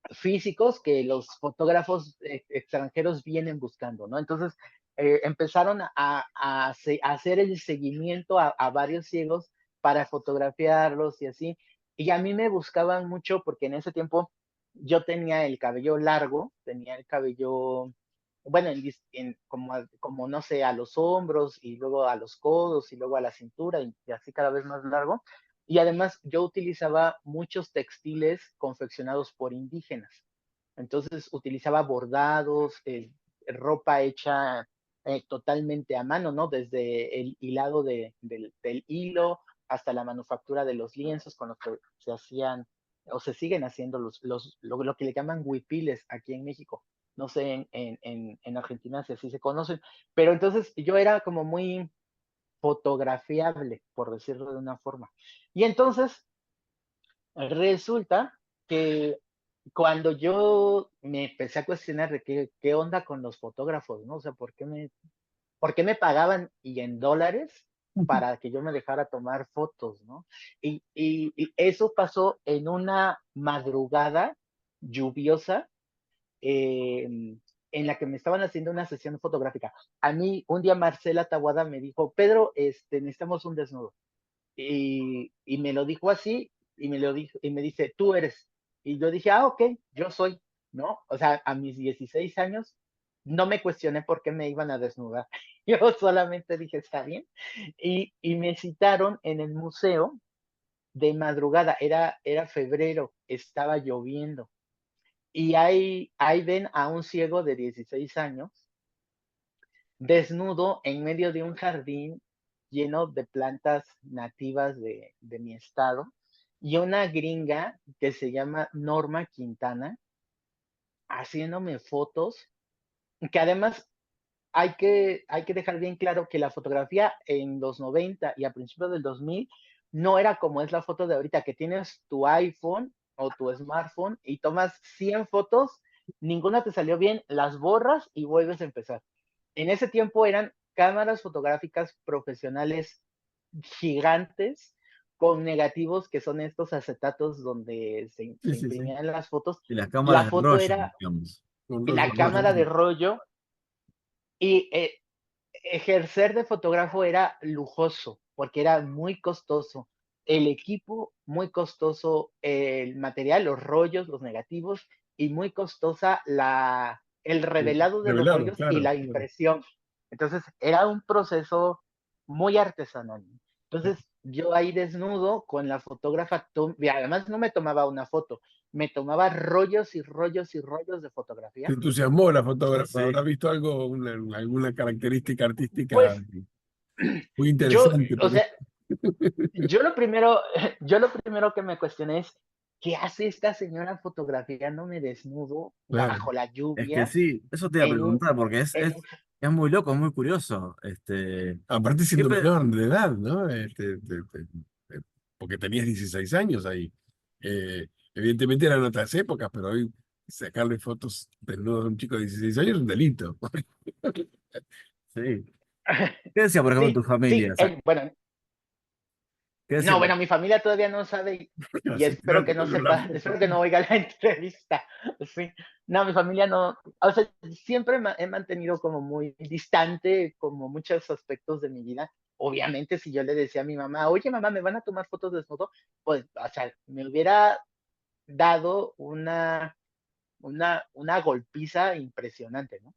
físicos que los fotógrafos extranjeros vienen buscando, ¿no? Entonces, empezaron a hacer el seguimiento a varios ciegos para fotografiarlos y así. Y a mí me buscaban mucho porque en ese tiempo yo tenía el cabello largo, tenía el cabello, bueno, como no sé, a los hombros y luego a los codos y luego a la cintura y así cada vez más largo. Y además yo utilizaba muchos textiles confeccionados por indígenas. Entonces utilizaba bordados, ropa hecha totalmente a mano, ¿no? Desde el hilado del hilo hasta la manufactura de los lienzos con los que se hacían o se siguen haciendo lo que le llaman huipiles aquí en México. No sé en Argentina si así se conocen, pero entonces yo era como muy fotografiable, por decirlo de una forma. Y entonces resulta que cuando yo me empecé a cuestionar de qué onda con los fotógrafos, ¿no? O sea, ¿por qué me pagaban y en dólares para que yo me dejara tomar fotos, ¿no? Y eso pasó en una madrugada lluviosa, en la que me estaban haciendo una sesión fotográfica. A mí, un día Marcela Taguada me dijo: Pedro, necesitamos un desnudo. Y me lo dijo así, y me dice: tú eres. Y yo dije: ok, yo soy. ¿no? O sea, a mis 16 años no me cuestioné por qué me iban a desnudar. Yo solamente dije, está bien. Y me citaron en el museo de madrugada, era febrero, estaba lloviendo. Y ahí ven a un ciego de 16 años desnudo en medio de un jardín lleno de plantas nativas de mi estado y una gringa que se llama Norma Quintana haciéndome fotos, que además hay que dejar bien claro que la fotografía en los 90 y a principios del 2000 no era como es la foto de ahorita, que tienes tu iPhone o tu smartphone y tomas 100 fotos, ninguna te salió bien, las borras y vuelves a empezar. En ese tiempo eran cámaras fotográficas profesionales gigantes con negativos que son estos acetatos donde Sí, se sí, sí. imprimían las fotos. Y las La cámaras de foto rollo, era digamos. Con rollo, la Con rollo. cámara de rollo y ejercer de fotógrafo era lujoso porque era muy costoso. El equipo muy costoso, el material, los rollos, los negativos y muy costosa el revelado de los Revelado, rollos y claro, la claro. impresión. Entonces era un proceso muy artesanal. Entonces yo ahí desnudo con la fotógrafa, y además no me tomaba una foto, me tomaba rollos y rollos y rollos de Te fotografía. entusiasmó la Sí, fotógrafa. sí. ¿Habrá visto algo, alguna característica artística Pues muy yo, interesante o por eso? sea, yo lo primero, yo lo primero que me cuestioné es, ¿qué hace esta señora fotografiándome desnudo Claro. bajo la Es que lluvia sí, eso te iba a en un, preguntar, porque en un- es muy loco, es muy curioso. Aparte siendo Siempre, menor de edad, ¿no? Porque tenías 16 años ahí. Evidentemente eran otras épocas, pero hoy sacarle fotos desnudos a un chico de 16 años es un delito. sí. ¿Qué decía, por ejemplo, sí, tu familia? sí, O sea, bueno, ¿qué decía? no, bueno, mi familia todavía no sabe y Así espero que tirate no con la sepa, foto. espero que no oiga la entrevista. Sí. No, mi familia no, o sea, siempre he mantenido como muy distante como muchos aspectos de mi vida. Obviamente, si yo le decía a mi mamá, oye mamá, ¿me van a tomar fotos desnudo? Pues, o sea, me hubiera dado una golpiza impresionante, ¿no?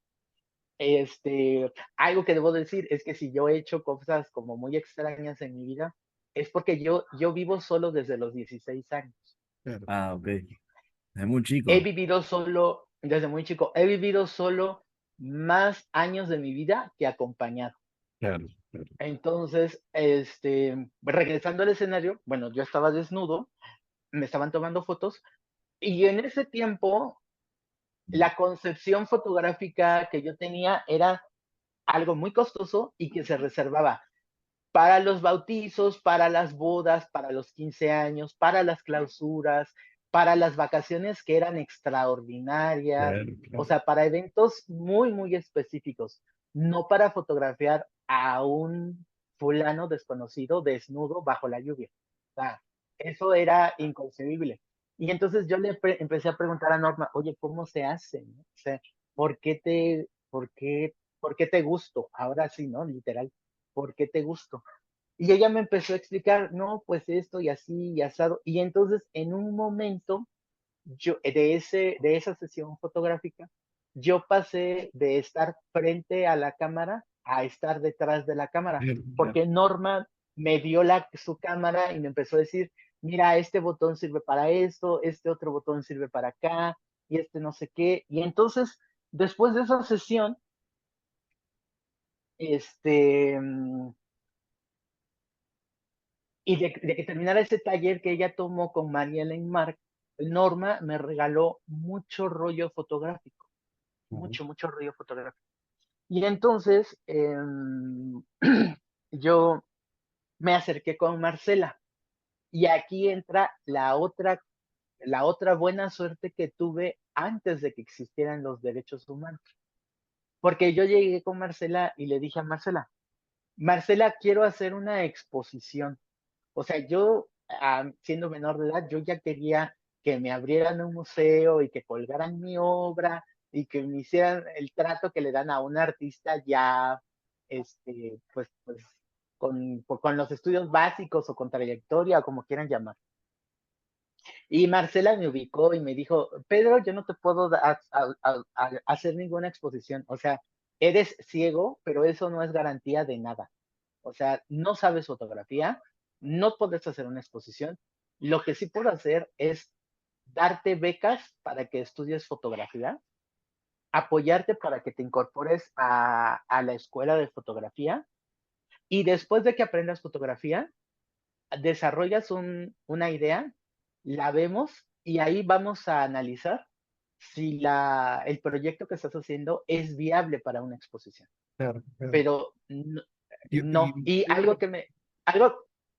Algo que debo decir es que si yo he hecho cosas como muy extrañas en mi vida, es porque yo vivo solo desde los 16 años. Claro, Ah, ok. Es muy He chico. vivido solo, desde muy chico, he vivido solo más años de mi vida que acompañado. claro, claro. Entonces, regresando al escenario, bueno, yo estaba desnudo, me estaban tomando fotos y en ese tiempo la concepción fotográfica que yo tenía era algo muy costoso y que se reservaba para los bautizos, para las bodas, para los 15 años, para las clausuras, para las vacaciones que eran extraordinarias, Claro, o claro. sea, para eventos muy, muy específicos, no para fotografiar a un fulano desconocido desnudo bajo la lluvia. O sea, eso era inconcebible. Y entonces yo empecé a preguntar a Norma, oye, ¿cómo se hace? ¿No? O sea, por qué te gusto? Ahora sí, ¿no? Literal, ¿por qué te gusto? Y ella me empezó a explicar, no, pues esto y así y asado. Y entonces, en un momento, de esa sesión fotográfica, yo pasé de estar frente a la cámara a estar detrás de la cámara, Claro, claro. porque Norma me dio su cámara y me empezó a decir, mira, este botón sirve para esto, este otro botón sirve para acá, y este no sé qué. Y entonces, después de esa sesión, este, y de que terminara ese taller que ella tomó con María Ellen Mark, Norma me regaló mucho rollo fotográfico, Ujú. mucho, mucho rollo fotográfico. Y entonces yo me acerqué con Marcela y aquí entra la otra buena suerte que tuve antes de que existieran los derechos humanos. Porque yo llegué con Marcela y le dije a Marcela, Marcela, quiero hacer una exposición. O sea, yo, siendo menor de edad, yo ya quería que me abrieran un museo y que colgaran mi obra y que me hicieran el trato que le dan a un artista ya, pues con los estudios básicos o con trayectoria o como quieran llamar. Y Marcela me ubicó y me dijo, Pedro, yo no te puedo hacer ninguna exposición. O sea, eres ciego, pero eso no es garantía de nada. O sea, no sabes fotografía, no puedes hacer una exposición. Lo que sí puedo hacer es darte becas para que estudies fotografía, apoyarte para que te incorpores a la escuela de fotografía y después de que aprendas fotografía, desarrollas una idea, la vemos y ahí vamos a analizar si el proyecto que estás haciendo es viable para una exposición. Claro, claro. Pero no, no. Y Y algo,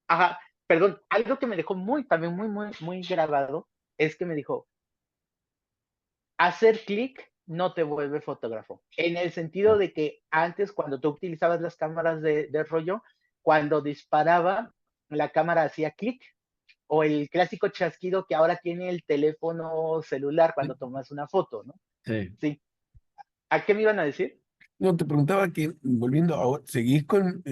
ajá, perdón, algo que me dejó también muy grabado es que me dijo, hacer clic no te vuelve fotógrafo. En el sentido de que antes, cuando tú utilizabas las cámaras de rollo, cuando disparaba, la cámara hacía clic, o el clásico chasquido que ahora tiene el teléfono celular cuando tomas una foto, ¿no? Sí. Sí. ¿A qué me iban a decir? no, te preguntaba que, volviendo ahora, ¿seguís con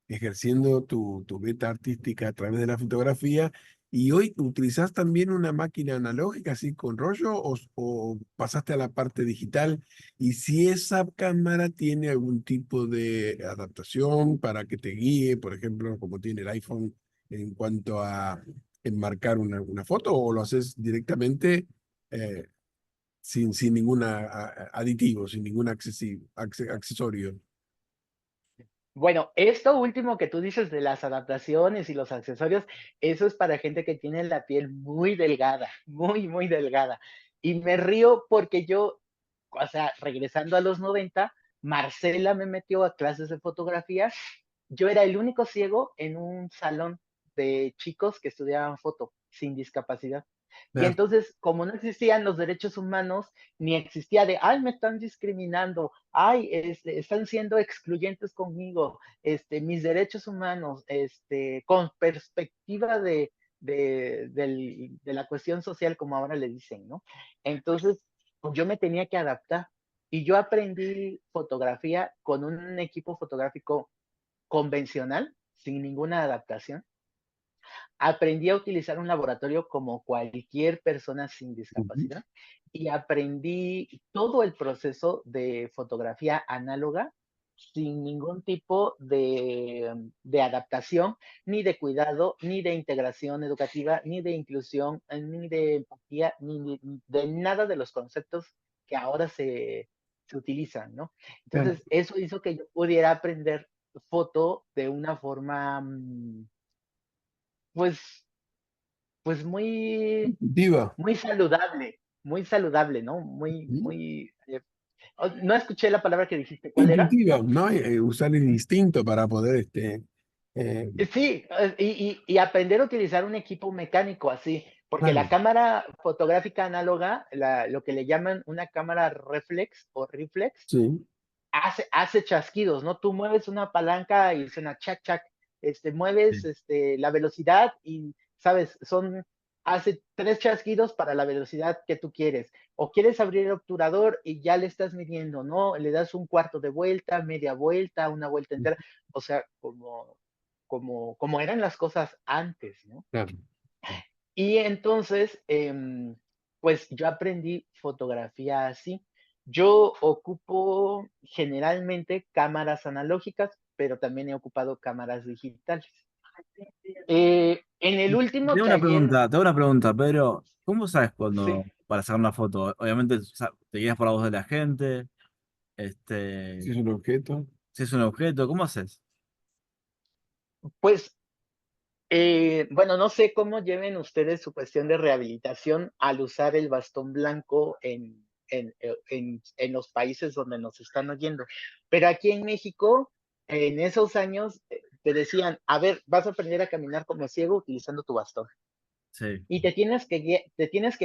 ejerciendo tu beta artística a través de la fotografía? ¿Y hoy utilizás también una máquina analógica así con rollo o pasaste a la parte digital? Y si esa cámara tiene algún tipo de adaptación para que te guíe, por ejemplo, como tiene el iPhone en cuanto a enmarcar una foto, o lo haces directamente eh, sin ningún aditivo, sin ningún accesorio. Bueno, esto último que tú dices de las adaptaciones y los accesorios, eso es para gente que tiene la piel muy delgada, muy delgada. Y me río porque yo, o sea, regresando a los 90, Marcela me metió a clases de fotografía. Yo era el único ciego en un salón de chicos que estudiaban foto sin discapacidad. Y Claro, entonces, como no existían los derechos humanos, ni existía de, ay, me están discriminando, ay, están siendo excluyentes conmigo, mis derechos humanos, con perspectiva de la cuestión social, como ahora le dicen, ¿no? Entonces, pues yo me tenía que adaptar y yo aprendí fotografía con un equipo fotográfico convencional, sin ninguna adaptación. Aprendí a utilizar un laboratorio como cualquier persona sin ujú, discapacidad y aprendí todo el proceso de fotografía análoga sin ningún tipo de adaptación, ni de cuidado, ni de integración educativa, ni de inclusión, ni de empatía, ni de nada de los conceptos que ahora se utilizan, ¿no? claro. Entonces, eso hizo que yo pudiera aprender foto de una forma, pues, pues Intuitiva. muy saludable, ¿no? Ujú. No escuché la palabra que dijiste, ¿cuál era? Intuitiva, ¿no? Usar el instinto para poder, eh, Sí, y aprender a utilizar un equipo mecánico así, porque la claro, cámara fotográfica análoga, lo que le llaman una cámara reflex o reflex, sí, hace chasquidos, ¿no? Tú mueves una palanca y suena chac, chac, mueves Sí. la velocidad y, ¿sabes? Hace 3 chasquidos para la velocidad que tú quieres. O quieres abrir el obturador y ya le estás midiendo, ¿no? Le das un cuarto de vuelta, media vuelta, una vuelta entera. O sea, como eran las cosas antes, ¿no? claro. Y entonces, pues yo aprendí fotografía así. Yo ocupo generalmente cámaras analógicas, pero también he ocupado cámaras digitales. En el último taller, Te hago una pregunta, Pedro. ¿Cómo sabes sí, cuando para sacar una foto? Obviamente te guías por la voz de la gente, Si este, es un objeto. si es un objeto, ¿cómo haces? pues, bueno, no sé cómo lleven ustedes su cuestión de rehabilitación al usar el bastón blanco en los países donde nos están oyendo. Pero aquí en México, en esos años, te decían, a ver, vas a aprender a caminar como ciego utilizando tu bastón. Sí, Y te tienes que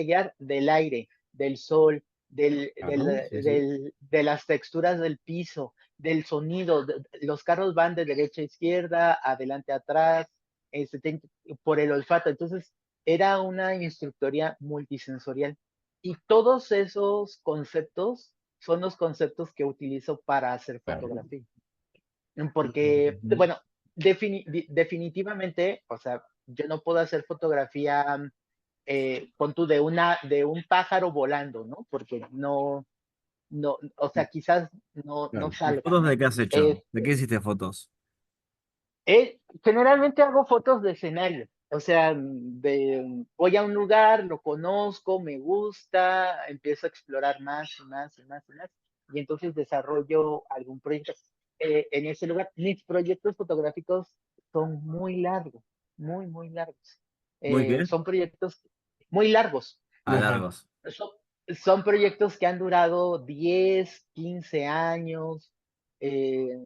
guiar del aire, del sol, Claro, sí, sí. de las texturas del piso, del sonido. Los carros van de derecha a izquierda, adelante a atrás, este, por el olfato. Entonces, era una instructoría multisensorial. Y todos esos conceptos son los conceptos que utilizo para hacer Claro. fotografía. Porque, Ujú. bueno, definitivamente, o sea, yo no puedo hacer fotografía, pon tú, de un pájaro volando, ¿no? Porque no, o sea, quizás no Claro. ¿Y salga, fotos de ¿no? qué has hecho? ¿De qué hiciste fotos? Generalmente hago fotos de escenario, o sea, voy a un lugar, lo conozco, me gusta, empiezo a explorar más y más y más y más, y entonces desarrollo algún proyecto en ese lugar. Mis proyectos fotográficos son muy largos, muy, muy largos. ¿Muy qué? Son proyectos muy largos. A Ajá. largos. Son, son proyectos que han durado 10, 15 años. eh,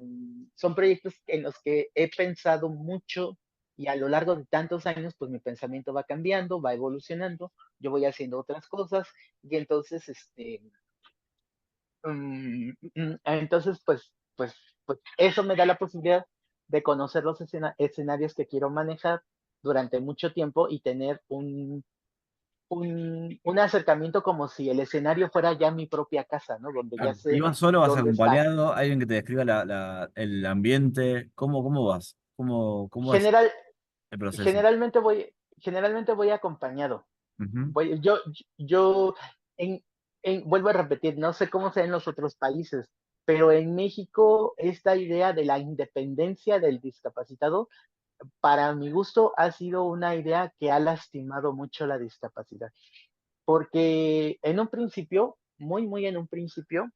Son proyectos en los que he pensado mucho y a lo largo de tantos años, pues mi pensamiento va cambiando, va evolucionando, yo voy haciendo otras cosas y entonces, entonces, pues eso me da la posibilidad de conocer los escenarios que quiero manejar durante mucho tiempo y tener un acercamiento como si el escenario fuera ya mi propia casa, ¿no? Donde ya Claro. ¿Y sé vas solo, vas dónde está. acompañado? ¿Alguien que te describa el ambiente? ¿Cómo vas? ¿Cómo es General, el proceso? generalmente voy acompañado. Ujú. Voy, yo en, vuelvo a repetir, no sé cómo sea en los otros países, pero en México esta idea de la independencia del discapacitado, para mi gusto, ha sido una idea que ha lastimado mucho la discapacidad. Porque en un principio, muy, muy en un principio,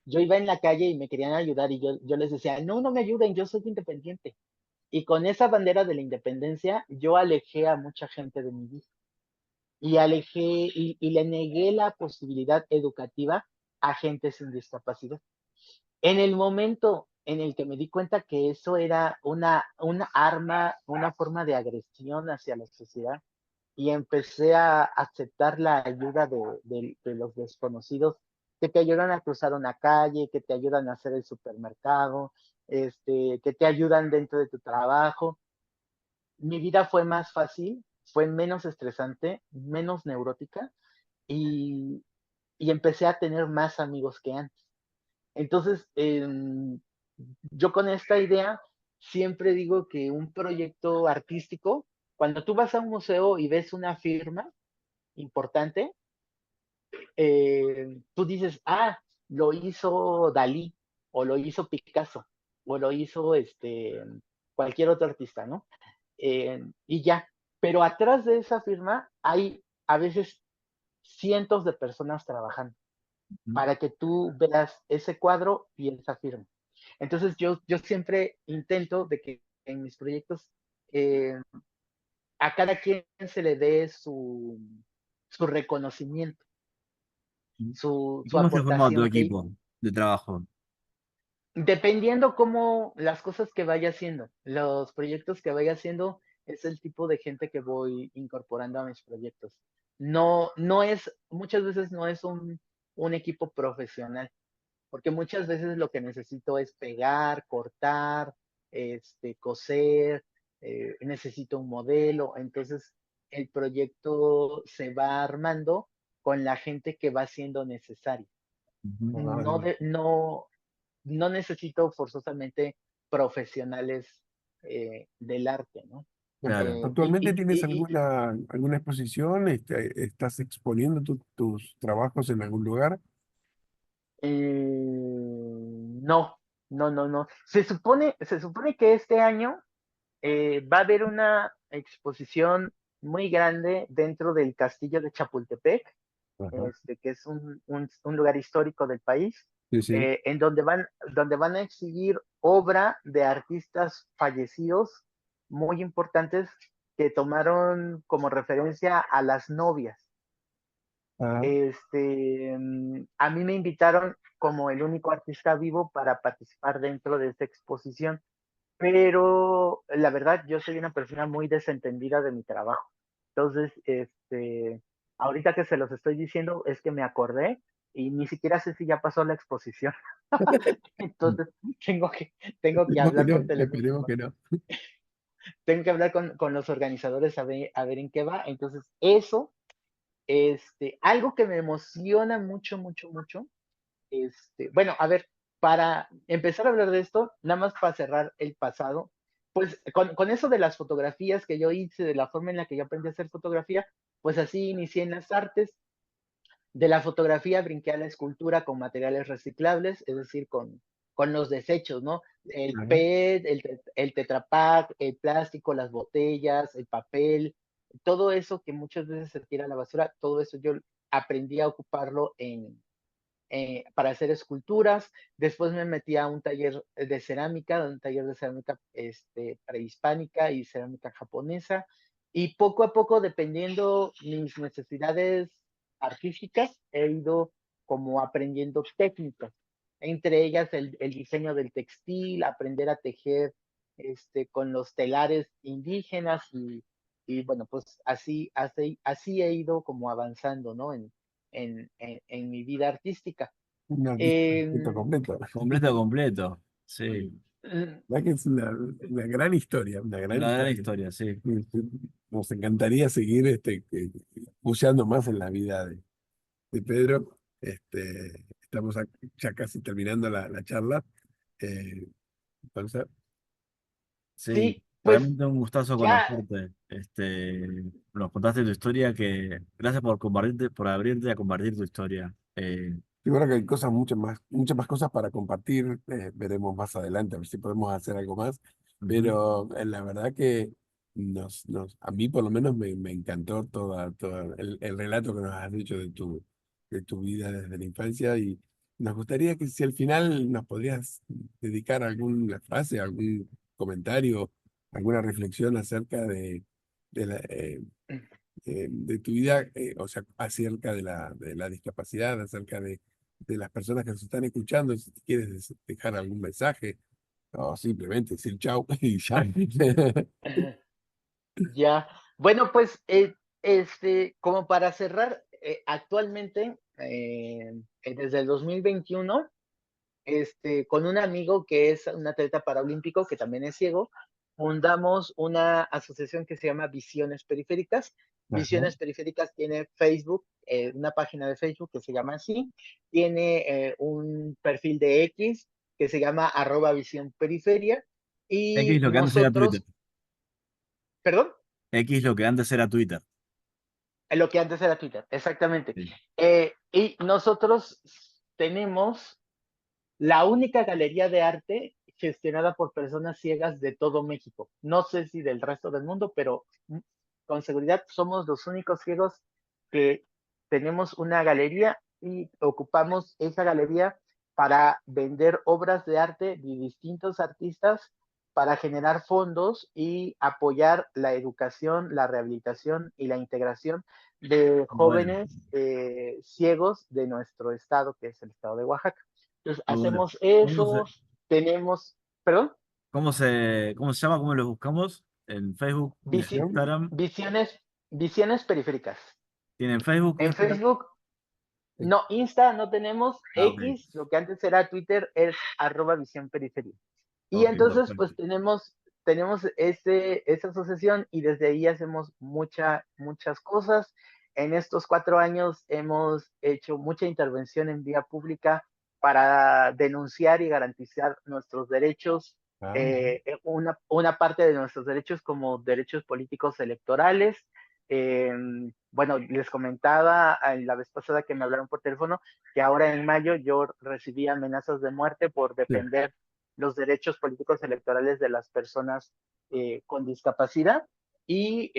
yo iba en la calle y me querían ayudar y yo les decía, no, no me ayuden, yo soy independiente. Y con esa bandera de la independencia, yo alejé a mucha gente de mi vida y alejé y le negué la posibilidad educativa a gente sin discapacidad. En el momento en el que me di cuenta que eso era una arma, una forma de agresión hacia la sociedad, y empecé a aceptar la ayuda de los desconocidos que te ayudan a cruzar una calle, que te ayudan a hacer el supermercado, que te ayudan dentro de tu trabajo. Mi vida fue más fácil, fue menos estresante, menos neurótica y, y empecé a tener más amigos que antes. Entonces, yo con esta idea siempre digo que un proyecto artístico, cuando tú vas a un museo y ves una firma importante, tú dices, ah, lo hizo Dalí, o lo hizo Picasso, o lo hizo cualquier otro artista, ¿no? Y ya. Pero atrás de esa firma hay a veces cientos de personas trabajando Ujú. para que tú veas ese cuadro y esa firma. Entonces yo siempre intento de que en mis proyectos eh, a cada quien se le dé su reconocimiento, ¿Y su cómo está formado tu aportación que equipo de trabajo? dependiendo cómo las cosas que vaya haciendo, los proyectos que vaya haciendo, es el tipo de gente que voy incorporando a mis proyectos. No es, muchas veces no es un equipo profesional, porque muchas veces lo que necesito es pegar, cortar, coser, necesito un modelo, entonces el proyecto se va armando con la gente que va siendo necesaria. Ujú. No, no necesito forzosamente profesionales del arte, ¿no? Claro. Y, ¿Actualmente y, tienes y, y, alguna exposición? ¿Estás exponiendo tus trabajos en algún lugar? no, no. Se supone que este año va a haber una exposición muy grande dentro del castillo de Chapultepec, Ajá. que es un lugar histórico del país, Sí, sí. donde van a exhibir obra de artistas fallecidos muy importantes que tomaron como referencia a las novias. Ah, A mí me invitaron como el único artista vivo para participar dentro de esta exposición, pero la verdad yo soy una persona muy desentendida de mi trabajo. Entonces, ahorita que se los estoy diciendo es que me acordé y ni siquiera sé si ya pasó la exposición. Entonces, tengo que, tengo que esperemos que hablar por no, teléfono. esperemos que no. Tengo que hablar con los organizadores a ver en qué va. Entonces, algo que me emociona mucho, mucho, mucho. Bueno, a ver, para empezar a hablar de esto, nada más para cerrar el pasado, pues con eso de las fotografías que yo hice, de la forma en la que yo aprendí a hacer fotografía, pues así inicié en las artes. De la fotografía brinqué a la escultura con materiales reciclables, es decir, con los desechos, ¿no? El Ajá. PET, el Tetra Pak, el plástico, las botellas, el papel, todo eso que muchas veces se tira a la basura, todo eso yo aprendí a ocuparlo para hacer esculturas. Después me metí a un taller de cerámica prehispánica y cerámica japonesa. Y poco a poco, dependiendo mis necesidades artísticas, he ido como aprendiendo técnicas. Entre ellas el diseño del textil, aprender a tejer con los telares indígenas y bueno, pues así he ido como avanzando, ¿no? En mi vida artística. Un artista completo, Eh, completo. Completo, completo. Sí, La que es una gran historia, una gran una gran historia. historia, sí. Nos encantaría seguir buceando más en la vida de Pedro. Estamos ya casi terminando la charla. Eh, entonces, Sí, sí, pues realmente un gustazo ya, conocerte. Nos contaste tu historia, que gracias por compartirte, por abrirte a compartir tu historia. yo creo que hay cosas, muchas más cosas para compartir. Veremos más adelante, a ver si podemos hacer algo más. Ujú. Pero la verdad que a mí por lo menos me encantó toda el relato que nos has hecho de tu vida desde la infancia. Y nos gustaría que si al final nos podrías dedicar alguna frase, algún comentario, alguna reflexión acerca de la, de tu vida, o sea, acerca de la discapacidad, acerca de las personas que nos están escuchando, si quieres dejar algún mensaje, o simplemente decir chau y ya. ya. Bueno, pues, como para cerrar, actualmente, desde el 2021, con un amigo que es un atleta paralímpico, que también es ciego, fundamos una asociación que se llama Visiones Periféricas. Ajá. Visiones Periféricas tiene Facebook, una página de Facebook que se llama así, tiene un perfil de X que se llama @visión periferia, y X lo que antes era Twitter. nosotros, perdón, X lo que antes era Twitter. lo que antes era Twitter, exactamente. Sí. Y nosotros tenemos la única galería de arte gestionada por personas ciegas de todo México. No sé si del resto del mundo, pero con seguridad somos los únicos ciegos que tenemos una galería y ocupamos esa galería para vender obras de arte de distintos artistas para generar fondos y apoyar la educación, la rehabilitación y la integración de Bueno, jóvenes ciegos de nuestro estado, que es el estado de Oaxaca. Entonces, muy bueno. hacemos eso, tenemos, perdón, ¿Cómo se llama? ¿Cómo los buscamos? En Facebook, en visi- Visión. Instagram. visiones periféricas. ¿Tienen Facebook, En Instagram? Facebook, no, Insta no tenemos, Ah, ok. X, lo que antes era Twitter, es @visión periferia. Y Ok, entonces, perfecto. pues tenemos esa asociación y desde ahí hacemos muchas cosas. En estos 4 años hemos hecho mucha intervención en vía pública para denunciar y garantizar nuestros derechos, Ah, una parte de nuestros derechos como derechos políticos electorales. Eh, bueno, les comentaba la vez pasada que me hablaron por teléfono que ahora en mayo yo recibí amenazas de muerte por sí. defender los derechos políticos electorales de las personas con discapacidad. Y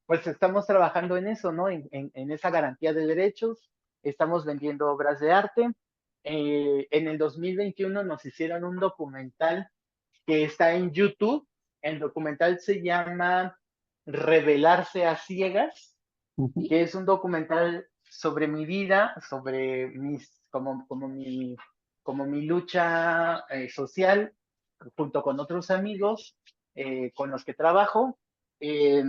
pues estamos trabajando en eso, ¿no? En esa garantía de derechos, estamos vendiendo obras de arte. En el 2021 nos hicieron un documental que está en YouTube. El documental se llama Revelarse a Ciegas, Ujú. que es un documental sobre mi vida, sobre como mi lucha social, junto con otros amigos con los que trabajo, eh,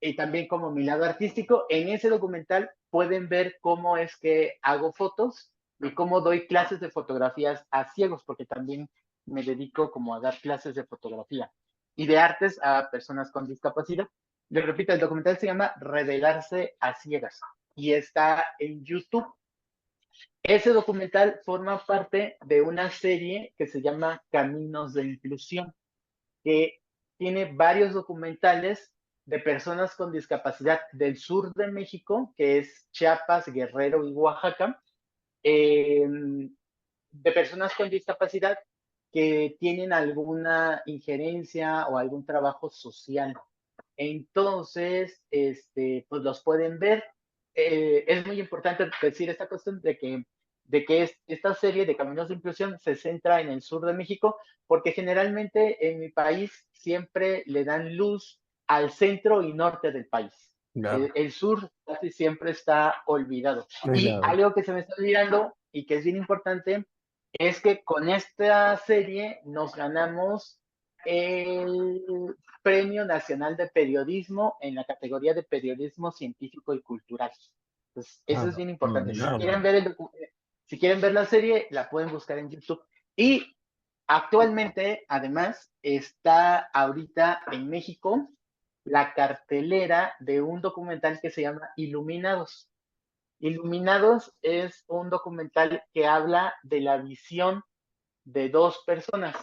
y también como mi lado artístico. En ese documental pueden ver cómo es que hago fotos y cómo doy clases de fotografías a ciegos, porque también me dedico como a dar clases de fotografía y de artes a personas con discapacidad. Le repito, el documental se llama Revelarse a Ciegas y está en YouTube. Ese documental forma parte de una serie que se llama Caminos de Inclusión, que tiene varios documentales de personas con discapacidad del sur de México, que es Chiapas, Guerrero y Oaxaca, eh, de personas con discapacidad que tienen alguna injerencia o algún trabajo social. Entonces, pues los pueden ver. Es muy importante decir esta cuestión de que esta serie de Caminos de Inclusión se centra en el sur de México, porque generalmente en mi país siempre le dan luz al centro y norte del país. Claro, El sur casi siempre está olvidado. Y aislado. algo que se me está olvidando y que es bien importante es que con esta serie nos ganamos el Premio Nacional de Periodismo en la categoría de periodismo científico y cultural. Entonces, eso Ah, es bien no, importante. mirá, Si quieren ver la serie, la pueden buscar en YouTube. Y actualmente, además, está ahorita en México la cartelera de un documental que se llama Iluminados. Iluminados es un documental que habla de la visión de dos personas.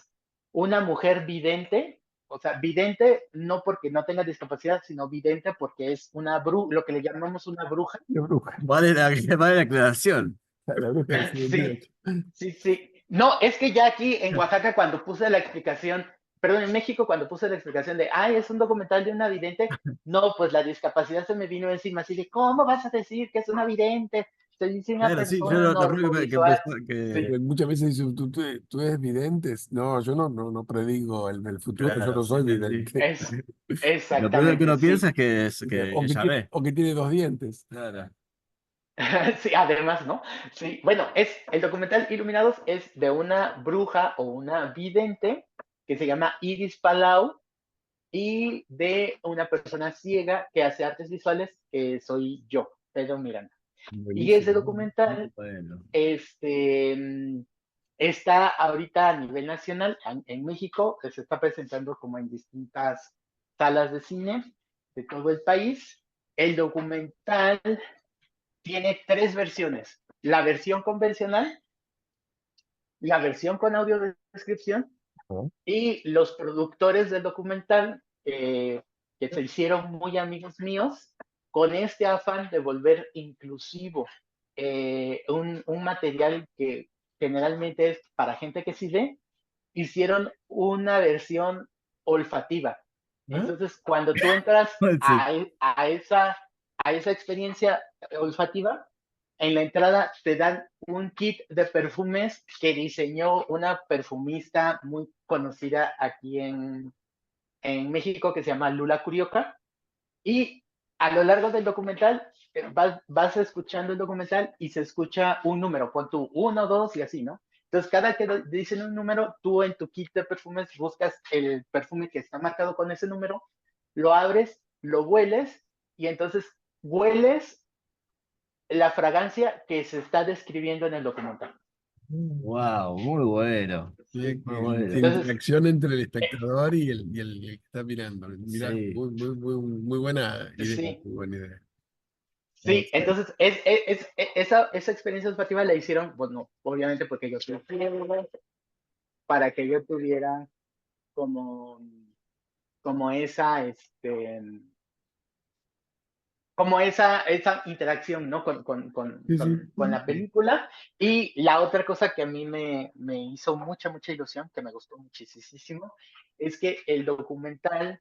Una mujer vidente, o sea, vidente no porque no tenga discapacidad, sino vidente porque es una bruja, lo que le llamamos una bruja. la bruja, Vale la aclaración. la bruja del Sí, 78. sí, sí. No, es que ya aquí en Oaxaca cuando puse la explicación, perdón, en México cuando puse la explicación de, ay, es un documental de una vidente, no, pues la discapacidad se me vino encima, así de, ¿cómo vas a decir que es una vidente? Se dice una Claro, sí, yo persona lo primero normovisual. que Sí, Porque muchas veces dicen, ¿tú eres vidente? No, yo no predigo el futuro, yo claro, no sí, soy sí, sí. vidente. es Lo primero que exactamente, uno piensa sí. es que ella ve. O que tiene dos dientes. Claro. Sí, además, ¿no? Sí, bueno, el documental Iluminados es de una bruja o una vidente que se llama Iris Palau y de una persona ciega que hace artes visuales, que soy yo, Pedro Miranda. Y ese Buenísimo. documental Bueno. está ahorita a nivel nacional en México, que se está presentando como en distintas salas de cine de todo el país. El documental tiene tres versiones. La versión convencional, la versión con audiodescripción Ajá. y los productores del documental que se hicieron muy amigos míos con este afán de volver inclusivo un material que generalmente es para gente que sí ve, hicieron una versión olfativa. ¿Ah? Entonces, cuando tú entras Sí. a esa experiencia olfativa, en la entrada te dan un kit de perfumes que diseñó una perfumista muy conocida aquí en México que se llama Lula Curioca. Y a lo largo del documental vas escuchando el documental y se escucha un número, pon tú uno, dos y así, ¿no? Entonces, cada que dicen un número, tú en tu kit de perfumes buscas el perfume que está marcado con ese número, lo abres, lo hueles y entonces hueles la fragancia que se está describiendo en el documental. Wow, muy bueno. Sí, Muy la bueno. Entonces, interacción entre el eh, espectador y el que está mirando. Mirá, Sí. muy buena idea, sí, muy buena idea. sí, entonces esa experiencia olfativa la hicieron, bueno, obviamente porque yo soy ciego, para que yo tuviera como, como esa, como esa interacción, ¿no? Sí, Con la sí. película. Y la otra cosa que a mí me hizo mucha ilusión, que me gustó muchísimo, es que el documental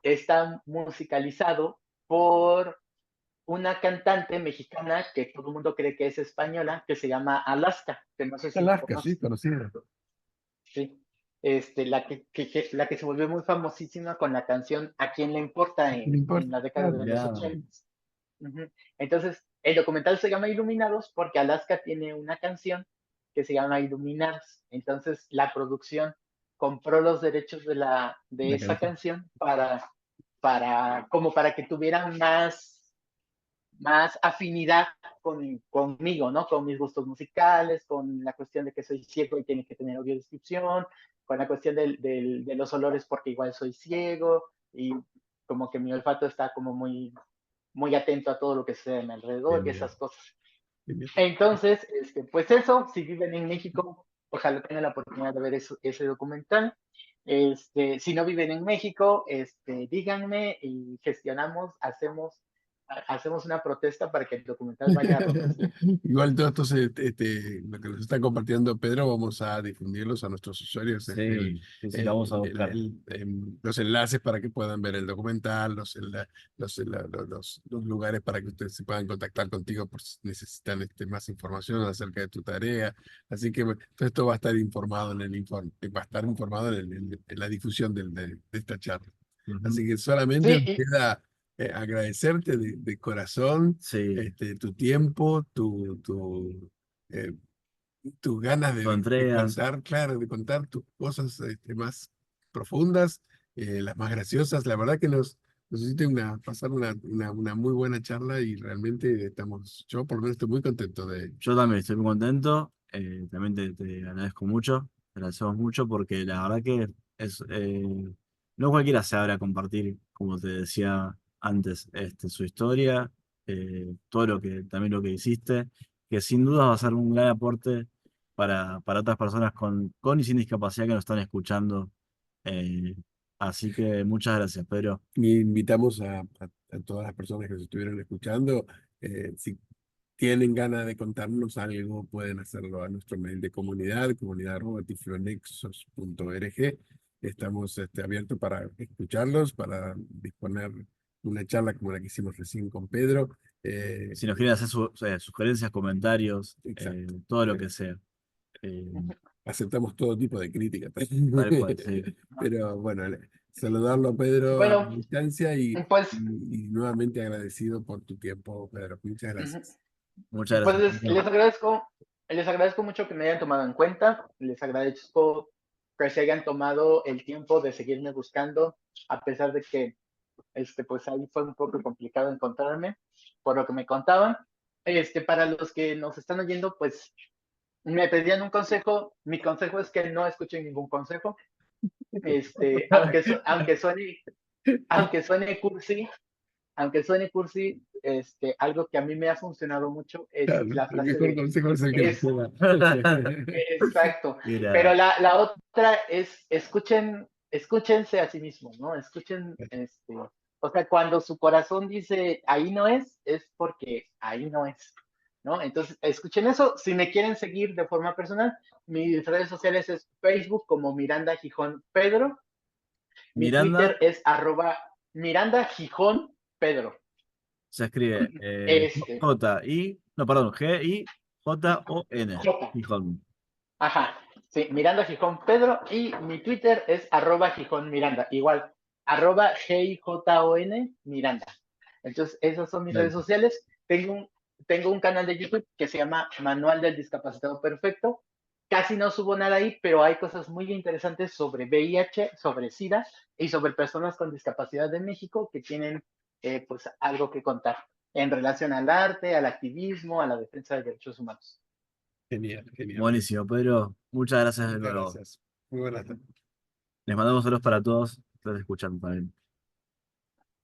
está musicalizado por una cantante mexicana que todo el mundo cree que es española, que se llama Alaska, que no sé si la Alaska, sí, conoces. conocida. Sí. La que se volvió muy famosísima con la canción ¿A quién le importa? ¿Qué le En importa? la década Claro. de los Mirá. 80. Uh-huh. Entonces, el documental se llama Iluminados porque Alaska tiene una canción que se llama Iluminados. Entonces, la producción compró los derechos de La esa canción. canción como para que tuvieran más afinidad conmigo, ¿no? Con mis gustos musicales, con la cuestión de que soy ciego y tiene que tener audiodescripción, con la cuestión de los olores porque igual soy ciego y como que mi olfato está como muy atento a todo lo que sucede a mi alrededor y Genial, esas cosas. genial. Entonces, pues eso, si viven en México, ojalá tengan la oportunidad de ver ese documental. Si no viven en México, díganme y hacemos una protesta para que el documental vaya a Roncasvalles. Igual todos estos, lo que nos está compartiendo Pedro, vamos a difundirlos a nuestros usuarios, Sí, sí, sí, lo vamos a buscar. los enlaces para que puedan ver el documental, los lugares para que ustedes se puedan contactar contigo por si necesitan más información acerca de tu tarea. Así que bueno, todo esto va a estar informado en el informe, va a estar informado en la difusión de esta charla. Así que solamente nos Sí, queda agradecerte de corazón Sí, tu tiempo, eh, tus ganas tu de entrega. contar, claro, de contar tus cosas más profundas, las más graciosas. La verdad que nos hiciste pasar una muy buena charla y realmente yo por lo menos estoy muy contento de... Yo también estoy muy contento, también te agradezco mucho, te agradecemos mucho porque la verdad que es, no cualquiera se abre a compartir, como te decía antes, su historia, todo también lo que hiciste, que sin duda va a ser un gran aporte para otras personas con y sin discapacidad que nos están escuchando. eh, Así que muchas gracias, Pedro. Y invitamos a todas las personas que nos estuvieron escuchando, si tienen ganas de contarnos algo, pueden hacerlo a nuestro mail de comunidad@tiflonexos.org. Estamos abiertos para escucharlos, para disponer una charla como la que hicimos recién con Pedro. Si nos quieren hacer sugerencias, comentarios, Exacto. todo lo que sea. Eh, Aceptamos todo tipo de crítica. Tal cual, sí. Pero bueno, saludarlo a Pedro a bueno, distancia pues, y nuevamente agradecido por tu tiempo, Pedro. Muchas gracias. Muchas gracias, pues Pedro. les agradezco mucho que me hayan tomado en cuenta, les agradezco que se hayan tomado el tiempo de seguirme buscando, a pesar de que pues ahí fue un poco complicado encontrarme, por lo que me contaban. Para los que nos están oyendo, pues me pedían un consejo. Mi consejo es que no escuchen ningún consejo. Aunque suene cursi, algo que a mí me ha funcionado mucho es Claro, la el frase mejor de consejo es el que nos es queda. exacto. Pero Mira, la otra es escúchense a sí mismos, ¿no? O sea, cuando su corazón dice ahí no es porque ahí no es, ¿no? Entonces, escuchen eso. Si me quieren seguir de forma personal, mis redes sociales es Facebook como Miranda Gijón Pedro. Mi Miranda Twitter es @Miranda Gijón Pedro. se escribe Este, J-I, no, perdón, G-I-J-O-N. J. Gijón. Ajá, sí, Miranda Gijón Pedro y mi Twitter es @Gijón Miranda, igual, @GIJON Miranda. Entonces, esas son mis redes Excelente. sociales. Tengo un canal de YouTube que se llama Manual del Discapacitado Perfecto. Casi no subo nada ahí, pero hay cosas muy interesantes sobre VIH, sobre SIDA y sobre personas con discapacidad de México que tienen pues algo que contar en relación al arte, al activismo, a la defensa de derechos humanos. Genial, genial. Buenísimo, Pedro. Muchas gracias de Muchas nuevo. gracias. Muy buenas tardes. Les mandamos saludos para todos. Gracias por escuchar también.